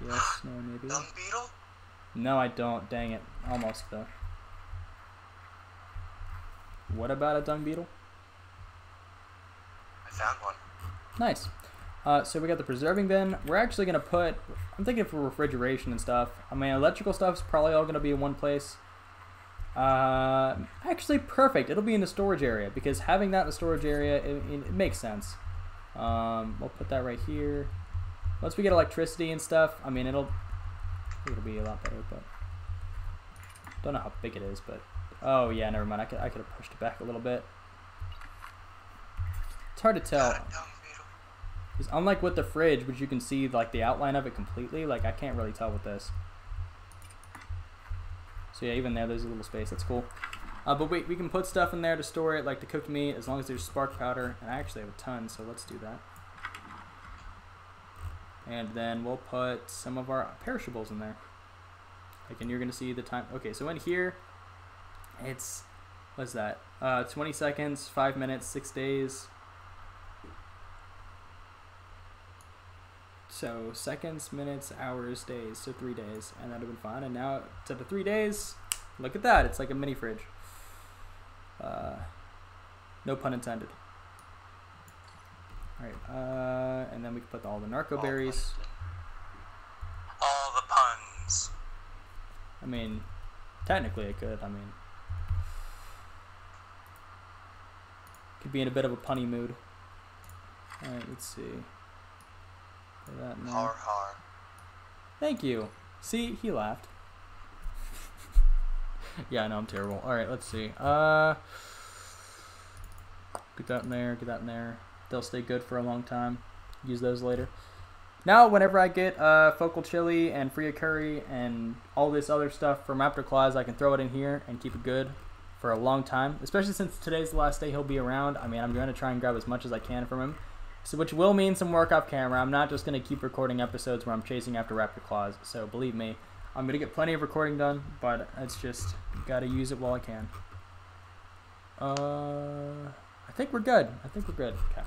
Yes. No. Maybe. Dung beetle? No, I don't. Dang it. Almost, though. What about a dung beetle? I found one. Nice. So we got the preserving bin. We're actually going to put... I'm thinking for refrigeration and stuff. I mean, electrical stuff's probably all going to be in one place. Actually, perfect. It'll be in the storage area, because having that in the storage area, it makes sense. We'll put that right here. Once we get electricity and stuff, I mean, it'll be a lot better, but don't know how big it is, but oh yeah, never mind. I could have pushed it back a little bit. It's hard to tell. Because unlike with the fridge, which you can see like the outline of it completely, like I can't really tell with this. So yeah, even there's a little space. That's cool. But wait, we can put stuff in there to store it, like the cooked meat, as long as there's spark powder. And I actually have a ton, so let's do that. And then we'll put some of our perishables in there. Like, and you're going to see the time. Okay, so in here, it's, what's that? 20 seconds, 5 minutes, 6 days. So seconds, minutes, hours, days. So 3 days. And that would have been fine. And now to the 3 days, look at that. It's like a mini fridge. No pun intended. Alright, and then we can put all the narco berries. All the puns. I mean, technically I could. I mean, could be in a bit of a punny mood. Alright, let's see. Put that in there. Har har. Thank you. See, he laughed. Yeah, I know I'm terrible. Alright, let's see. Get that in there, get that in there. They'll stay good for a long time. Use those later. Now, whenever I get focal chili and Fria curry and all this other stuff from Raptor Claus, I can throw it in here and keep it good for a long time. Especially since today's the last day he'll be around. I mean, I'm going to try and grab as much as I can from him. So, which will mean some work off camera. I'm not just going to keep recording episodes where I'm chasing after Raptor Claus. So, believe me, I'm going to get plenty of recording done. But it's just, got to use it while I can. I think we're good. I think we're good. Okay.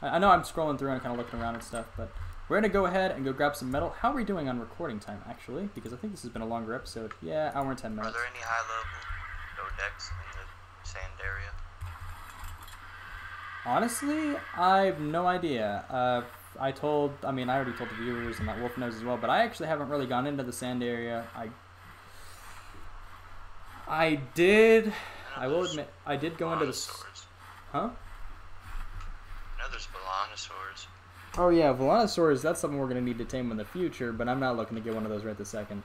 I know I'm scrolling through and kind of looking around and stuff, but we're going to go ahead and go grab some metal. How are we doing on recording time, actually? Because I think this has been a longer episode. Yeah, hour and 10 minutes. Are there any high-level decks in the sand area? Honestly, I have no idea. I already told the viewers, and that Wolf knows as well, but I actually haven't really gone into the sand area. I will admit, I did go into the... Huh? I know there's Volanosaurs. Oh yeah, Volanosaurs, that's something we're going to need to tame in the future, but I'm not looking to get one of those right this second.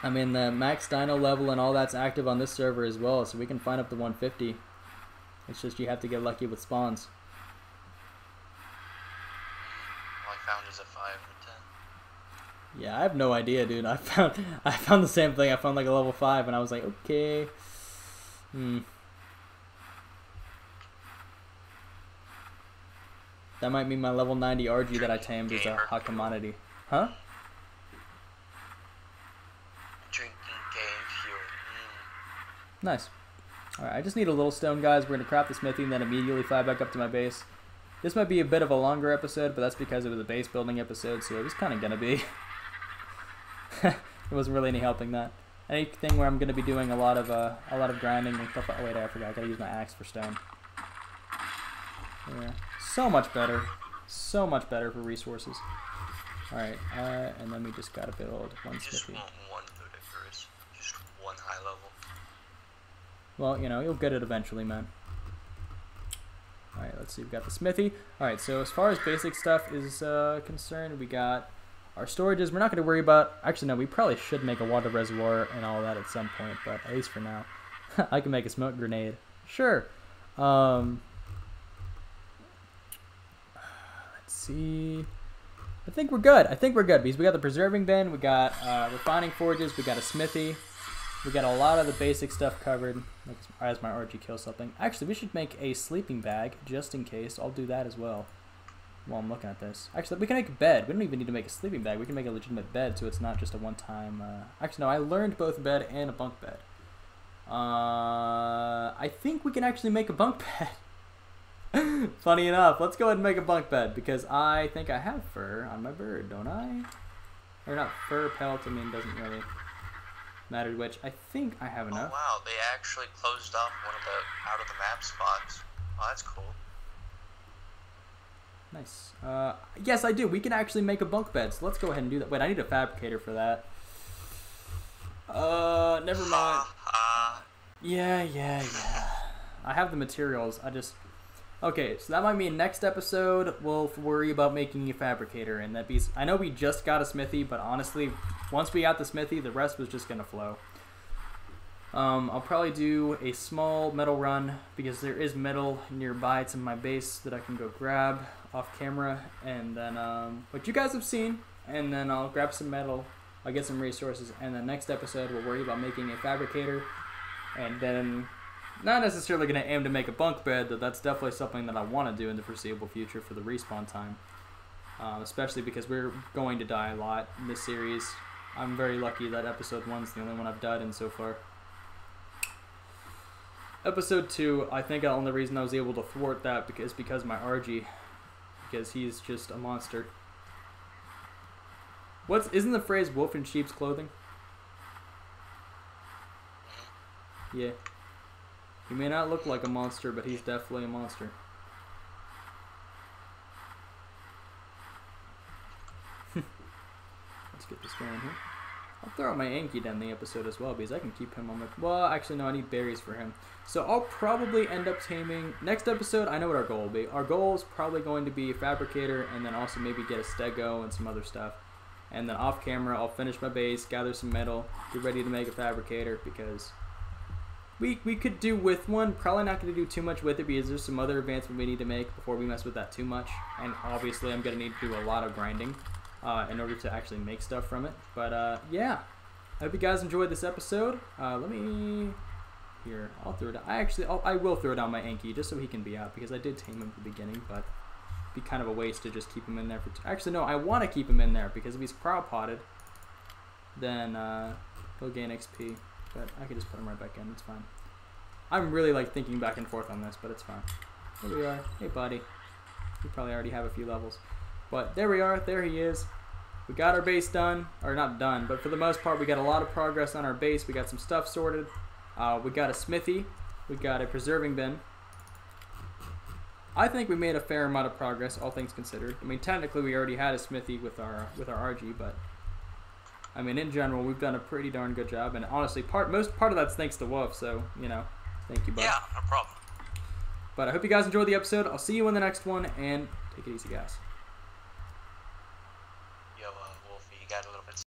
I mean, the max dino level and all that's active on this server as well, so we can find up to 150. It's just you have to get lucky with spawns. All I found is a 5 and a 10. Yeah, I have no idea, dude. I found the same thing. I found like a level 5, and I was like, okay. That might mean my level 90 RG that I tamed is a hot commodity. Huh? Drinking game fuel. Nice. Alright, I just need a little stone, guys. We're going to craft the smithy and then immediately fly back up to my base. This might be a bit of a longer episode, but that's because it was a base building episode, so it was kind of going to be. It wasn't really any helping that. Anything where I'm going to be doing a lot of grinding and stuff. Oh wait, I forgot. I got to use my axe for stone. Yeah. So much better. So much better for resources. Alright, and then we just got to build one Just smithy. want one ludicrous. Just one high level. Well, you know, you'll get it eventually, man. Alright, let's see. We've got the smithy. Alright, so as far as basic stuff is concerned, we got our storages. We're not going to worry about... Actually, no, we probably should make a water reservoir and all that at some point, but at least for now. I can make a smoke grenade. Sure. Let's see... I think we're good. I think we're good because we got the preserving bin, we got refining forges, we got a smithy, we got a lot of the basic stuff covered. As my RG kills something. Actually, we should make a sleeping bag just in case. I'll do that as well while I'm looking at this. Actually, we can make a bed. We don't even need to make a sleeping bag. We can make a legitimate bed so it's not just a one-time... Actually, no, I learned both a bed and a bunk bed. I think we can actually make a bunk bed. Funny enough, let's go ahead and make a bunk bed because I think I have fur on my bird, don't I? Or not fur, pelt, I mean, doesn't really matter which. I think I have enough. Oh wow, they actually closed off one of the out of the map spots. Oh, that's cool. Nice. Yes, I do. We can actually make a bunk bed, so let's go ahead and do that. Wait, I need a fabricator for that. Never mind. Yeah. I have the materials. Okay, so that might mean next episode we'll worry about making a fabricator, and that be. I know we just got a smithy, but honestly, once we got the smithy, the rest was just gonna flow. I'll probably do a small metal run because there is metal nearby to my base that I can go grab off camera, and then what you guys have seen, and then I'll grab some metal I'll get some resources, and the next episode we'll worry about making a fabricator, and then not necessarily going to aim to make a bunk bed, though that's definitely something that I want to do in the foreseeable future for the respawn time, especially because we're going to die a lot in this series. I'm very lucky that episode 1 is the only one I've died in so far. Episode 2, I think the only reason I was able to thwart that is because my RG, because he's just a monster. Isn't the phrase wolf in sheep's clothing? Yeah. He may not look like a monster, but he's definitely a monster. Let's get this going here. I'll throw out my Anki down the episode as well, because I can keep him on the... Well, actually, no, I need berries for him. So I'll probably end up taming... Next episode, I know what our goal will be. Our goal is probably going to be a fabricator, and then also maybe get a stego and some other stuff. And then off camera, I'll finish my base, gather some metal, get ready to make a fabricator, because we could do with one. Probably not going to do too much with it, because there's some other advancement we need to make before we mess with that too much. And obviously, I'm going to need to do a lot of grinding in order to actually make stuff from it. But yeah, I hope you guys enjoyed this episode. Let me... Here, I'll throw it down. I will throw down my Anki just so he can be out, because I did tame him at the beginning, but be kind of a waste to just keep him in there for actually no, I want to keep him in there, because if he's crop potted, then he'll gain XP, but I can just put him right back in. It's fine. I'm really like thinking back and forth on this, but it's fine. Here we are. Hey buddy, you probably already have a few levels, but there we are. There he is. We got our base done, or not done, but for the most part we got a lot of progress on our base. We got some stuff sorted. We got a smithy. We got a preserving bin. I think we made a fair amount of progress, all things considered. I mean, technically we already had a smithy with our RG, but I mean, in general, we've done a pretty darn good job. And honestly, part of that's thanks to Wolf. So you know, thank you, bud. Yeah, no problem. But I hope you guys enjoyed the episode. I'll see you in the next one, and take it easy, guys.